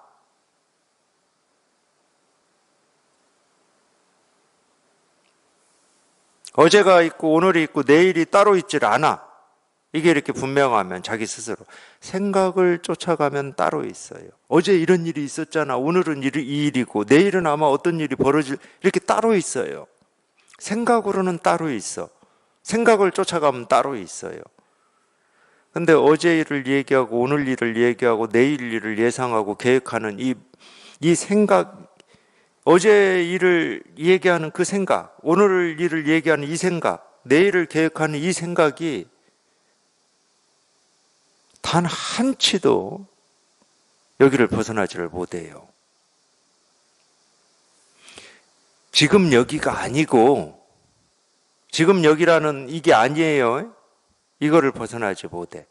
어제가 있고 오늘이 있고 내일이 따로 있질 않아. 이게 이렇게 분명하면 자기 스스로. 생각을 쫓아가면 따로 있어요. 어제 이런 일이 있었잖아. 오늘은 이 일이고 내일은 아마 어떤 일이 벌어질, 이렇게 따로 있어요. 생각으로는 따로 있어. 생각을 쫓아가면 따로 있어요. 근데 어제 일을 얘기하고 오늘 일을 얘기하고 내일 일을 예상하고 계획하는 이 생각, 어제 일을 얘기하는 그 생각, 오늘 일을 얘기하는 이 생각, 내일을 계획하는 이 생각이 단 한치도 여기를 벗어나지를 못해요. 지금 여기가 아니고 지금 여기라는 이게 아니에요. 이거를 벗어나지 못해.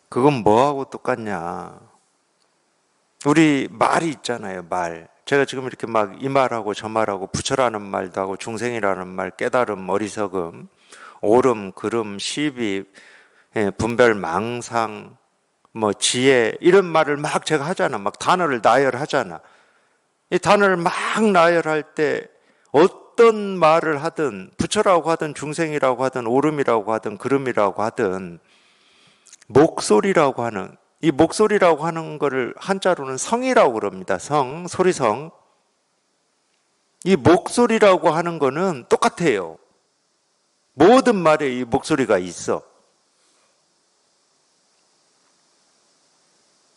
그건 뭐하고 똑같냐? 우리 말이 있잖아요, 말. 제가 지금 이렇게 막 이 말하고 저 말하고 부처라는 말도 하고 중생이라는 말, 깨달음, 어리석음, 오름, 그름, 시비, 분별, 망상, 뭐 지혜 이런 말을 막 제가 하잖아. 막 단어를 나열하잖아. 이 단어를 막 나열할 때 어떤 말을 하든 부처라고 하든 중생이라고 하든 오름이라고 하든 그름이라고 하든 목소리라고 하는, 이 목소리라고 하는 거를 한자로는 성이라고 그럽니다. 성, 소리성. 이 목소리라고 하는 거는 똑같아요. 모든 말에 이 목소리가 있어.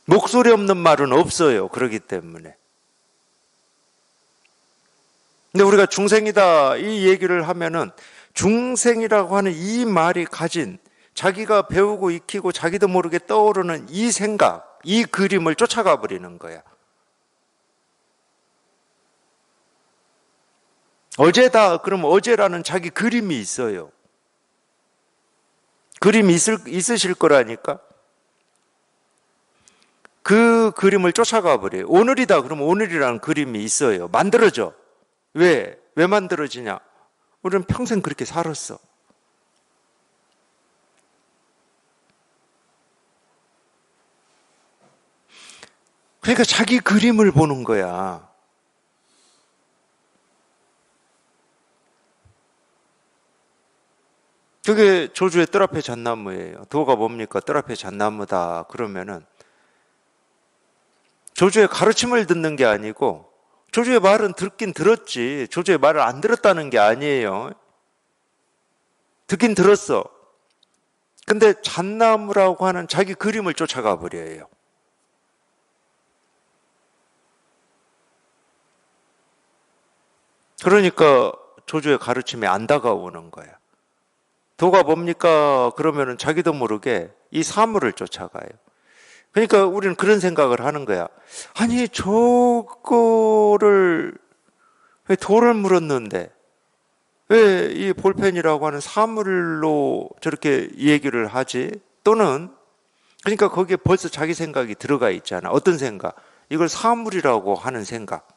목소리 없는 말은 없어요. 그렇기 때문에. 근데 우리가 중생이다 이 얘기를 하면은 중생이라고 하는 이 말이 가진 자기가 배우고 익히고 자기도 모르게 떠오르는 이 생각, 이 그림을 쫓아가 버리는 거야. 어제다 그러면 어제라는 자기 그림이 있어요. 그림이 있으실 거라니까. 그 그림을 쫓아가 버려요. 오늘이다 그러면 오늘이라는 그림이 있어요. 만들어져. 왜 만들어지냐? 우리는 평생 그렇게 살았어. 그러니까 자기 그림을 보는 거야. 그게 조주의 뜰 앞에 잣나무예요. 도가 뭡니까? 뜰 앞에 잣나무다 그러면은 조주의 가르침을 듣는 게 아니고 조주의 말은 듣긴 들었지. 조주의 말을 안 들었다는 게 아니에요. 듣긴 들었어. 근데 잣나무라고 하는 자기 그림을 쫓아가 버려요. 그러니까 조주의 가르침이 안 다가오는 거야. 도가 뭡니까? 그러면은 자기도 모르게 이 사물을 쫓아가요. 그러니까 우리는 그런 생각을 하는 거야. 아니, 저거를, 왜 돌을 물었는데, 왜 이 볼펜이라고 하는 사물로 저렇게 얘기를 하지? 또는, 그러니까 거기에 벌써 자기 생각이 들어가 있잖아. 어떤 생각? 이걸 사물이라고 하는 생각.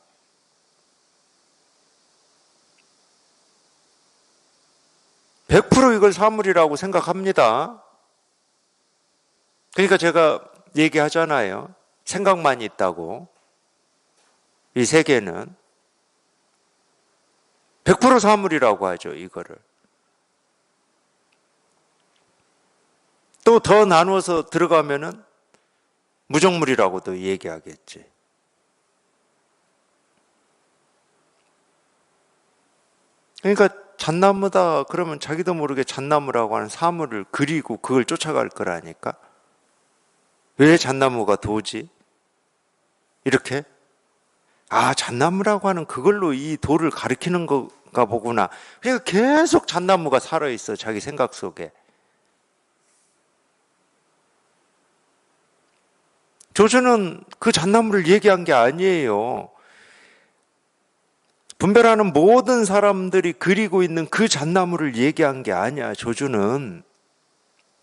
100% 이걸 사물이라고 생각합니다. 그러니까 제가 얘기하잖아요. 생각만 있다고. 이 세계는 100% 사물이라고 하죠, 이거를. 또 더 나누어서 들어가면은 무정물이라고도 얘기하겠지. 그러니까 잣나무다 그러면 자기도 모르게 잣나무라고 하는 사물을 그리고 그걸 쫓아갈 거라니까. 왜 잣나무가 도지? 이렇게? 아, 잣나무라고 하는 그걸로 이 도를 가리키는 건가 보구나. 그러니까 계속 잣나무가 살아있어, 자기 생각 속에. 조주는 그 잣나무를 얘기한 게 아니에요. 분별하는 모든 사람들이 그리고 있는 그 잣나무를 얘기한 게 아니야, 조주는.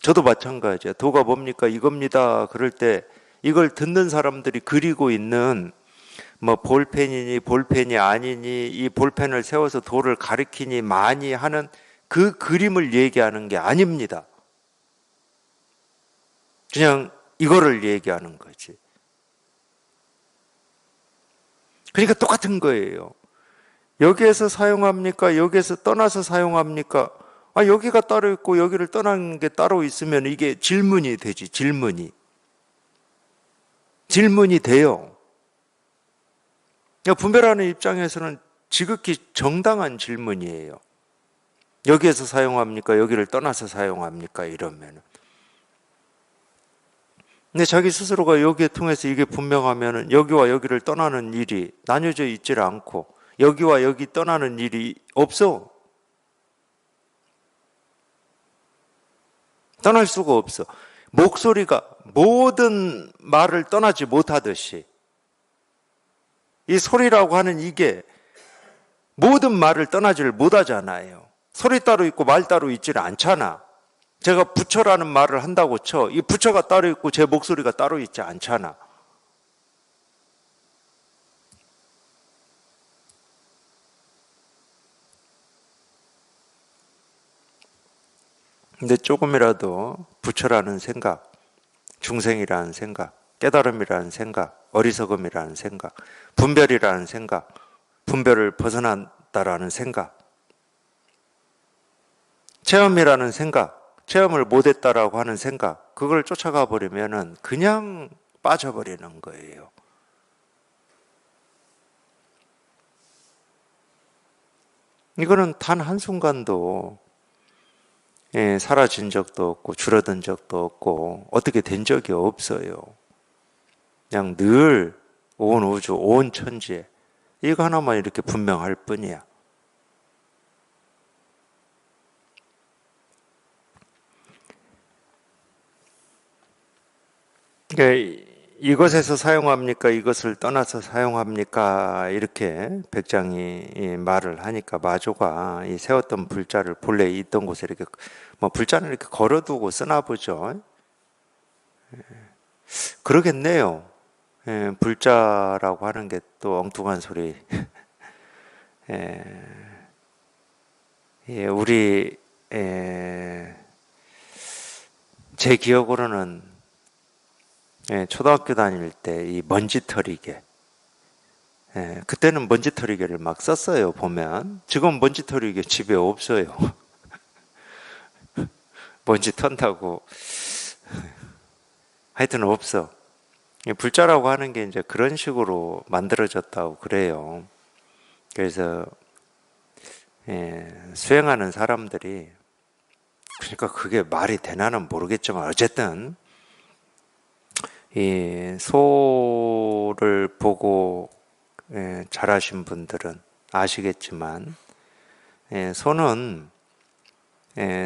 저도 마찬가지야. 도가 뭡니까? 이겁니다. 그럴 때 이걸 듣는 사람들이 그리고 있는 뭐 볼펜이니 볼펜이 아니니 이 볼펜을 세워서 도를 가리키니 많이 하는 그 그림을 얘기하는 게 아닙니다. 그냥 이거를 얘기하는 거지. 그러니까 똑같은 거예요. 여기에서 사용합니까? 여기에서 떠나서 사용합니까? 아, 여기가 따로 있고 여기를 떠나는 게 따로 있으면 이게 질문이 되지, 질문이. 질문이 돼요. 그러니까 분별하는 입장에서는 지극히 정당한 질문이에요. 여기에서 사용합니까? 여기를 떠나서 사용합니까? 이러면. 근데 자기 스스로가 여기에 통해서 이게 분명하면은 여기와 여기를 떠나는 일이 나뉘어져 있질 않고 여기와 여기 떠나는 일이 없어. 떠날 수가 없어. 목소리가 모든 말을 떠나지 못하듯이 이 소리라고 하는 이게 모든 말을 떠나지를 못하잖아요. 소리 따로 있고 말 따로 있지를 않잖아. 제가 부처라는 말을 한다고 쳐. 이 부처가 따로 있고 제 목소리가 따로 있지 않잖아. 근데 조금이라도 부처라는 생각, 중생이라는 생각, 깨달음이라는 생각, 어리석음이라는 생각, 분별이라는 생각, 분별을 벗어난다라는 생각, 체험이라는 생각, 체험을 못했다라고 하는 생각, 그걸 쫓아가 버리면은 그냥 빠져버리는 거예요. 이거는 단 한순간도 사라진 적도 없고 줄어든 적도 없고 어떻게 된 적이 없어요. 그냥 늘 온 우주, 온 천지에 이거 하나만 이렇게 분명할 뿐이야. 그러니까 이것에서 사용합니까? 이것을 떠나서 사용합니까? 이렇게 백장이 말을 하니까 마조가 이 세웠던 불자를 본래 있던 곳에 이렇게 뭐 불자는 이렇게 걸어두고 쓰나 보죠. 그러겠네요. 불자라고 하는 게 또 엉뚱한 소리. 우리 제 기억으로는 초등학교 다닐 때 이 먼지털이개 그때는 먼지털이개를 막 썼어요. 보면 지금 먼지털이개 집에 없어요. 먼지 턴다고 하여튼 없어. 불자라고 하는 게 이제 그런 식으로 만들어졌다고 그래요. 그래서 수행하는 사람들이 그러니까 그게 말이 되나는 모르겠지만 어쨌든 이 소를 보고 자라신 분들은 아시겠지만 소는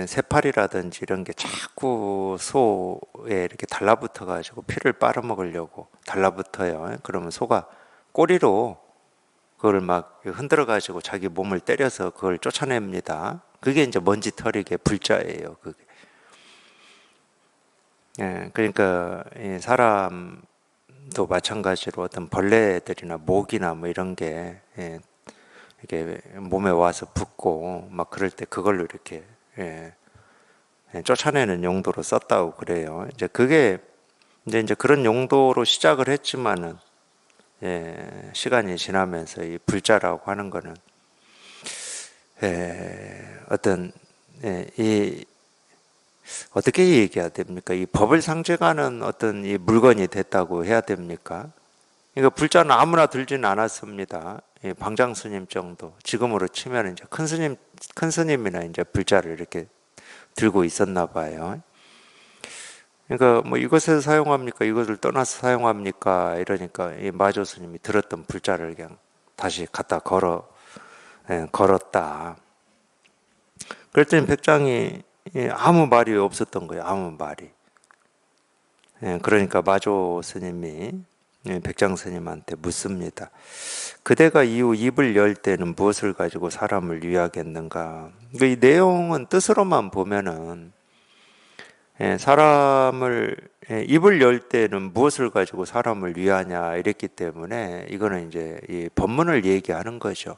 새파리라든지 이런 게 자꾸 소에 이렇게 달라붙어 가지고 피를 빨아먹으려고 달라붙어요. 그러면 소가 꼬리로 그걸 막 흔들어 가지고 자기 몸을 때려서 그걸 쫓아냅니다. 그게 이제 먼지털이개 불자예요. 그게. 그러니까 사람도 마찬가지로 어떤 벌레들이나 모기나 뭐 이런 게 이렇게 몸에 와서 붙고 막 그럴 때 그걸로 이렇게 쫓아내는 용도로 썼다고 그래요. 이제 그게 이제 그런 용도로 시작을 했지만은 시간이 지나면서 이 불자라고 하는 거는 어떤 이 어떻게 얘기해야 됩니까? 이 법을 상징하는 어떤 이 물건이 됐다고 해야 됩니까? 그러니까 불자는 아무나 들지는 않았습니다. 방장 스님 정도. 지금으로 치면 이제 큰 스님이나 이제 불자를 이렇게 들고 있었나 봐요. 그러니까 뭐 이것을 사용합니까? 이것을 떠나서 사용합니까? 이러니까 이 마조 스님이 들었던 불자를 그냥 다시 갖다 걸었다. 그랬더니 백장이 아무 말이 없었던 거예요. 아무 말이. 그러니까 마조 스님이 백장 스님한테 묻습니다. 그대가 이후 입을 열 때는 무엇을 가지고 사람을 위하겠는가? 이 내용은 뜻으로만 보면은 사람을 입을 열 때는 무엇을 가지고 사람을 위하냐 이랬기 때문에 이거는 이제 이 법문을 얘기하는 거죠.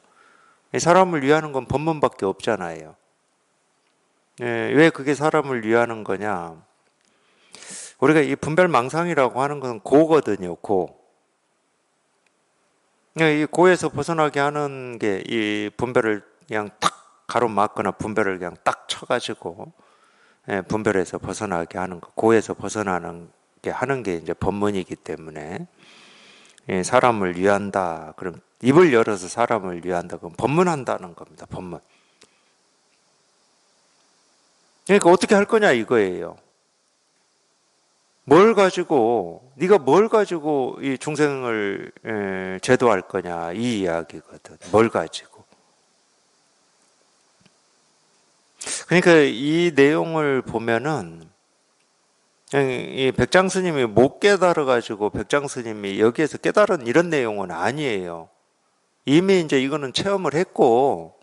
사람을 위하는 건 법문밖에 없잖아요. 왜 그게 사람을 위하는 거냐? 우리가 이 분별망상이라고 하는 것은 고거든요. 고. 이 고에서 벗어나게 하는 게 이 분별을 그냥 탁 가로막거나 분별을 그냥 딱 쳐가지고 분별에서 벗어나게 하는 거, 고에서 벗어나는 게 하는 게 이제 법문이기 때문에 사람을 위한다. 그럼 입을 열어서 사람을 위한다. 그럼 법문한다는 겁니다. 법문. 그러니까 어떻게 할 거냐 이거예요. 네가 뭘 가지고 이 중생을 제도할 거냐 이 이야기거든. 뭘 가지고. 그러니까 이 내용을 보면은 이 백장 스님이 못 깨달아 가지고 백장 스님이 여기에서 깨달은 이런 내용은 아니에요. 이미 이제 이거는 체험을 했고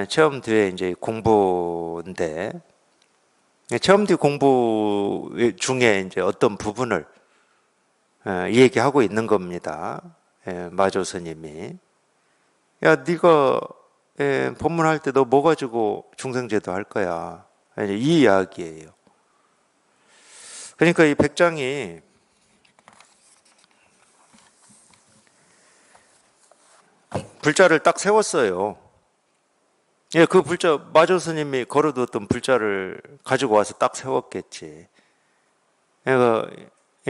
체험 뒤에 이제 공부인데 체험 뒤 공부 중에 이제 어떤 부분을 얘기하고 있는 겁니다. 마조 스님이 야 네가 법문할 때 너 뭐 가지고 중생제도 할 거야? 이 이야기예요. 그러니까 이 백장이 불자를 딱 세웠어요. 그 불자 마조 스님이 걸어두었던 불자를 가지고 와서 딱 세웠겠지. 그러니까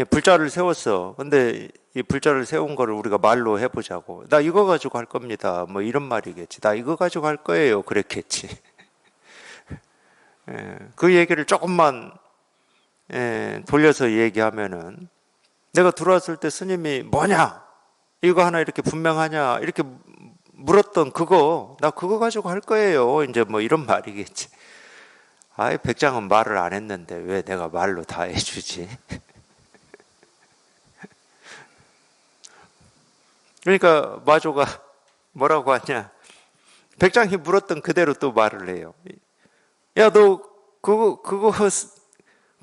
불자를 세웠어. 근데 이 불자를 세운 거를 우리가 말로 해보자고. 나 이거 가지고 할 겁니다. 뭐 이런 말이겠지. 나 이거 가지고 할 거예요. 그랬겠지. 그 얘기를 조금만 돌려서 얘기하면은 내가 들어왔을 때 스님이 뭐냐? 이거 하나 이렇게 분명하냐? 이렇게 물었던 그거, 나 그거 가지고 할 거예요. 이제 뭐 이런 말이겠지. 아이, 백장은 말을 안 했는데 왜 내가 말로 다 해주지? 그러니까 마조가 뭐라고 하냐? 백장이 물었던 그대로 또 말을 해요. 야, 너 그거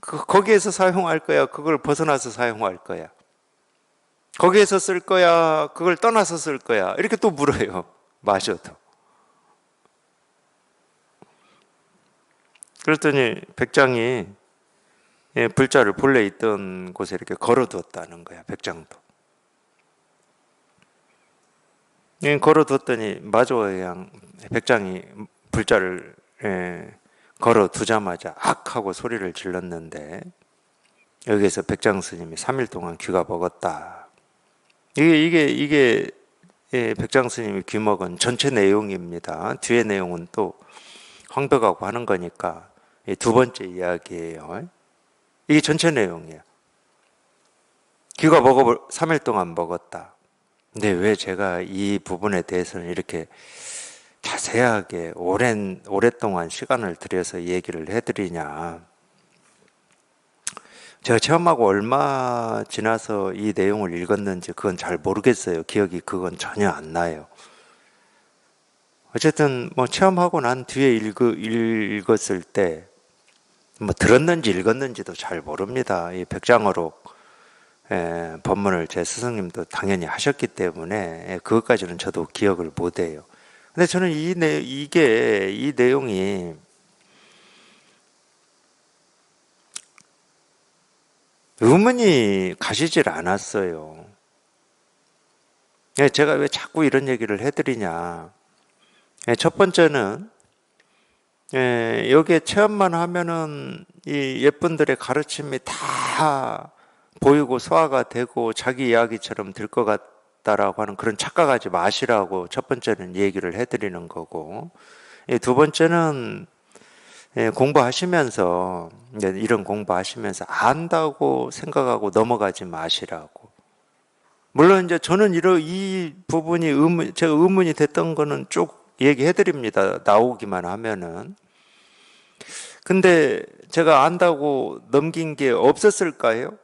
거기에서 사용할 거야? 그걸 벗어나서 사용할 거야? 거기에서 쓸 거야? 그걸 떠나서 쓸 거야? 이렇게 또 물어요. 마셔도. 그랬더니 백장이 불자를 본래 있던 곳에 이렇게 걸어두었다는 거야. 백장도. 걸어두었더니 마조가 그냥 백장이 불자를 걸어두자마자 악 하고 소리를 질렀는데 여기에서 백장 스님이 3일 동안 귀가 먹었다. 이게 백장 스님이 귀 먹은 전체 내용입니다. 뒤에 내용은 또 황벽하고 하는 거니까 두 번째 이야기예요. 이게 전체 내용이에요. 귀가 3일 동안 먹었다. 근데 왜 제가 이 부분에 대해서는 이렇게 자세하게 오랫동안 시간을 들여서 얘기를 해드리냐. 제가 체험하고 얼마 지나서 이 내용을 읽었는지 그건 잘 모르겠어요. 기억이 그건 전혀 안 나요. 어쨌든 뭐 체험하고 난 뒤에 읽었을 때 뭐 들었는지 읽었는지도 잘 모릅니다. 이 백장어록 법문을 제 스승님도 당연히 하셨기 때문에 그것까지는 저도 기억을 못해요. 근데 저는 이 내용이 의문이 가시질 않았어요. 제가 왜 자꾸 이런 얘기를 해드리냐. 첫 번째는 여기에 체험만 하면은 이 예쁜들의 가르침이 다 보이고 소화가 되고 자기 이야기처럼 될 것 같다라고 하는 그런 착각하지 마시라고 첫 번째는 얘기를 해드리는 거고, 두 번째는 공부하시면서 이런 공부하시면서 안다고 생각하고 넘어가지 마시라고. 물론 이제 저는 이 부분이 제가 의문이 됐던 거는 쭉 얘기해 드립니다. 나오기만 하면은. 근데 제가 안다고 넘긴 게 없었을까요?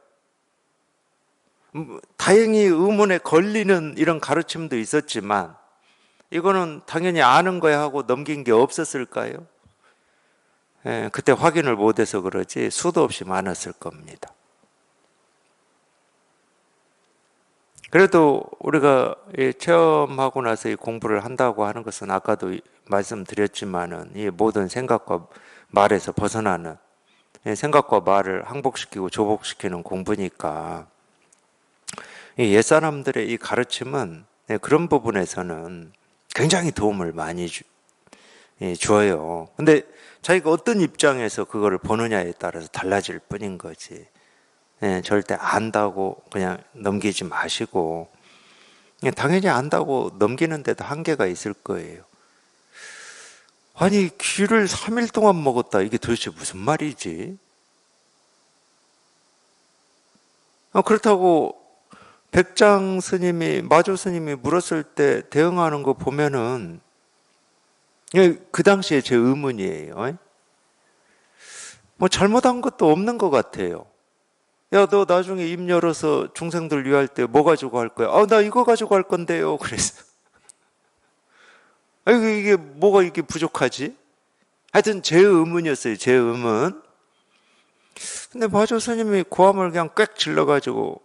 다행히 의문에 걸리는 이런 가르침도 있었지만 이거는 당연히 아는 거야 하고 넘긴 게 없었을까요? 그때 확인을 못해서 그러지 수도 없이 많았을 겁니다. 그래도 우리가 체험하고 나서 이 공부를 한다고 하는 것은 아까도 말씀드렸지만은 이 모든 생각과 말에서 벗어나는, 생각과 말을 항복시키고 조복시키는 공부니까 이 옛사람들의 이 가르침은 그런 부분에서는 굉장히 도움을 많이 줘요. 근데 자기가 어떤 입장에서 그거를 보느냐에 따라서 달라질 뿐인 거지. 절대 안다고 그냥 넘기지 마시고, 당연히 안다고 넘기는데도 한계가 있을 거예요. 아니, 귤을 3일 동안 먹었다. 이게 도대체 무슨 말이지? 그렇다고 백장 스님이, 마조 스님이 물었을 때 대응하는 거 보면은 그 당시에 제 의문이에요. 뭐 잘못한 것도 없는 것 같아요. 야, 너 나중에 입 열어서 중생들 위할 때 뭐 가지고 할 거야? 나 이거 가지고 할 건데요. 그래서. 이게 뭐가 이렇게 부족하지? 하여튼 제 의문이었어요. 제 의문. 근데 마조 스님이 고함을 그냥 꽥 질러가지고,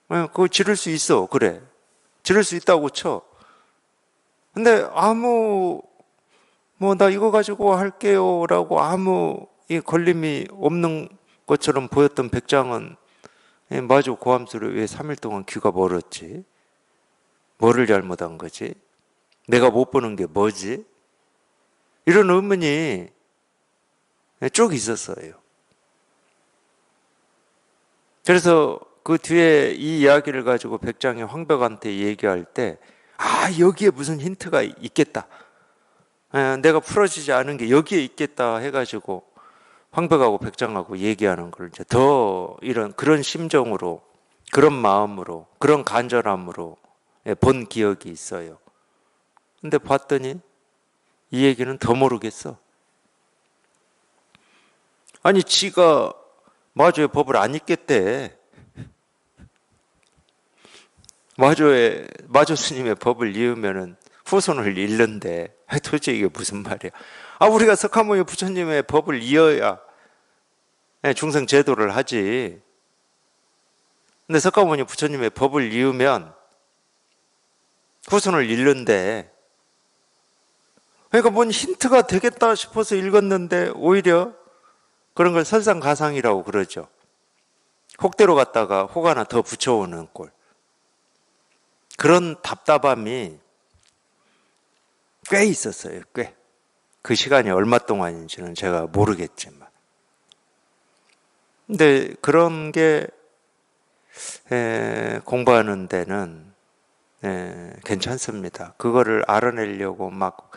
그거 지를 수 있어. 그래. 지를 수 있다고 쳐. 근데 나 이거 가지고 할게요. 라고 아무 이 걸림이 없는 것처럼 보였던 백장은 마조 고함 소리 왜 3일 동안 귀가 멀었지? 뭐를 잘못한 거지? 내가 못 보는 게 뭐지? 이런 의문이 쭉 있었어요. 그래서 그 뒤에 이 이야기를 가지고 백장이 황벽한테 얘기할 때, 여기에 무슨 힌트가 있겠다. 내가 풀어지지 않은 게 여기에 있겠다 해가지고 황벽하고 백장하고 얘기하는 걸 이제 더 그런 심정으로, 그런 마음으로, 그런 간절함으로 본 기억이 있어요. 근데 봤더니 이 얘기는 더 모르겠어. 아니, 지가 마조의 법을 안 읽겠대. 마조 스님의 법을 이으면은 후손을 잃는데, 도대체 이게 무슨 말이야? 우리가 석가모니 부처님의 법을 이어야 중생 제도를 하지. 근데 석가모니 부처님의 법을 이으면 후손을 잃는데, 그러니까 뭔 힌트가 되겠다 싶어서 읽었는데 오히려 그런 걸 설상가상이라고 그러죠. 혹대로 갔다가 혹 하나 더 붙여오는 꼴. 그런 답답함이 꽤 있었어요. 꽤. 그 시간이 얼마 동안인지는 제가 모르겠지만. 근데 그런 게 공부하는 데는 괜찮습니다. 그거를 알아내려고 막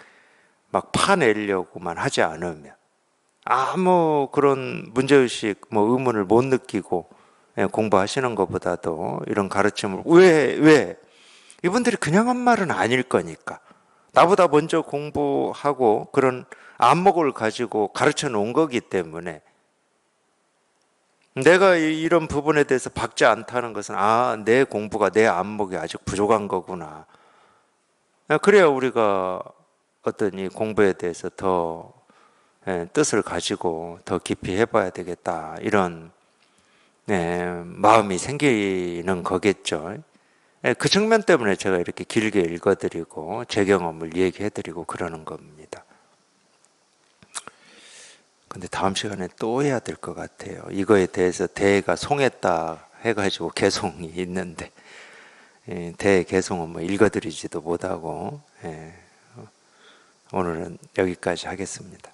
파내려고만 하지 않으면, 아무 그런 문제의식, 의문을 못 느끼고 공부하시는 것보다도 이런 가르침을, 왜? 이분들이 그냥 한 말은 아닐 거니까. 나보다 먼저 공부하고 그런 안목을 가지고 가르쳐 놓은 거기 때문에 내가 이런 부분에 대해서 박지 않다는 것은 내 공부가, 내 안목이 아직 부족한 거구나. 그래야 우리가 어떤 이 공부에 대해서 더 뜻을 가지고 더 깊이 해봐야 되겠다, 이런 마음이 생기는 거겠죠. 그 측면 때문에 제가 이렇게 길게 읽어드리고 제 경험을 얘기해드리고 그러는 겁니다. 근데 다음 시간에 또 해야 될 것 같아요. 이거에 대해서 대가 송했다 해가지고 개송이 있는데, 대 개송은 읽어드리지도 못하고, 오늘은 여기까지 하겠습니다.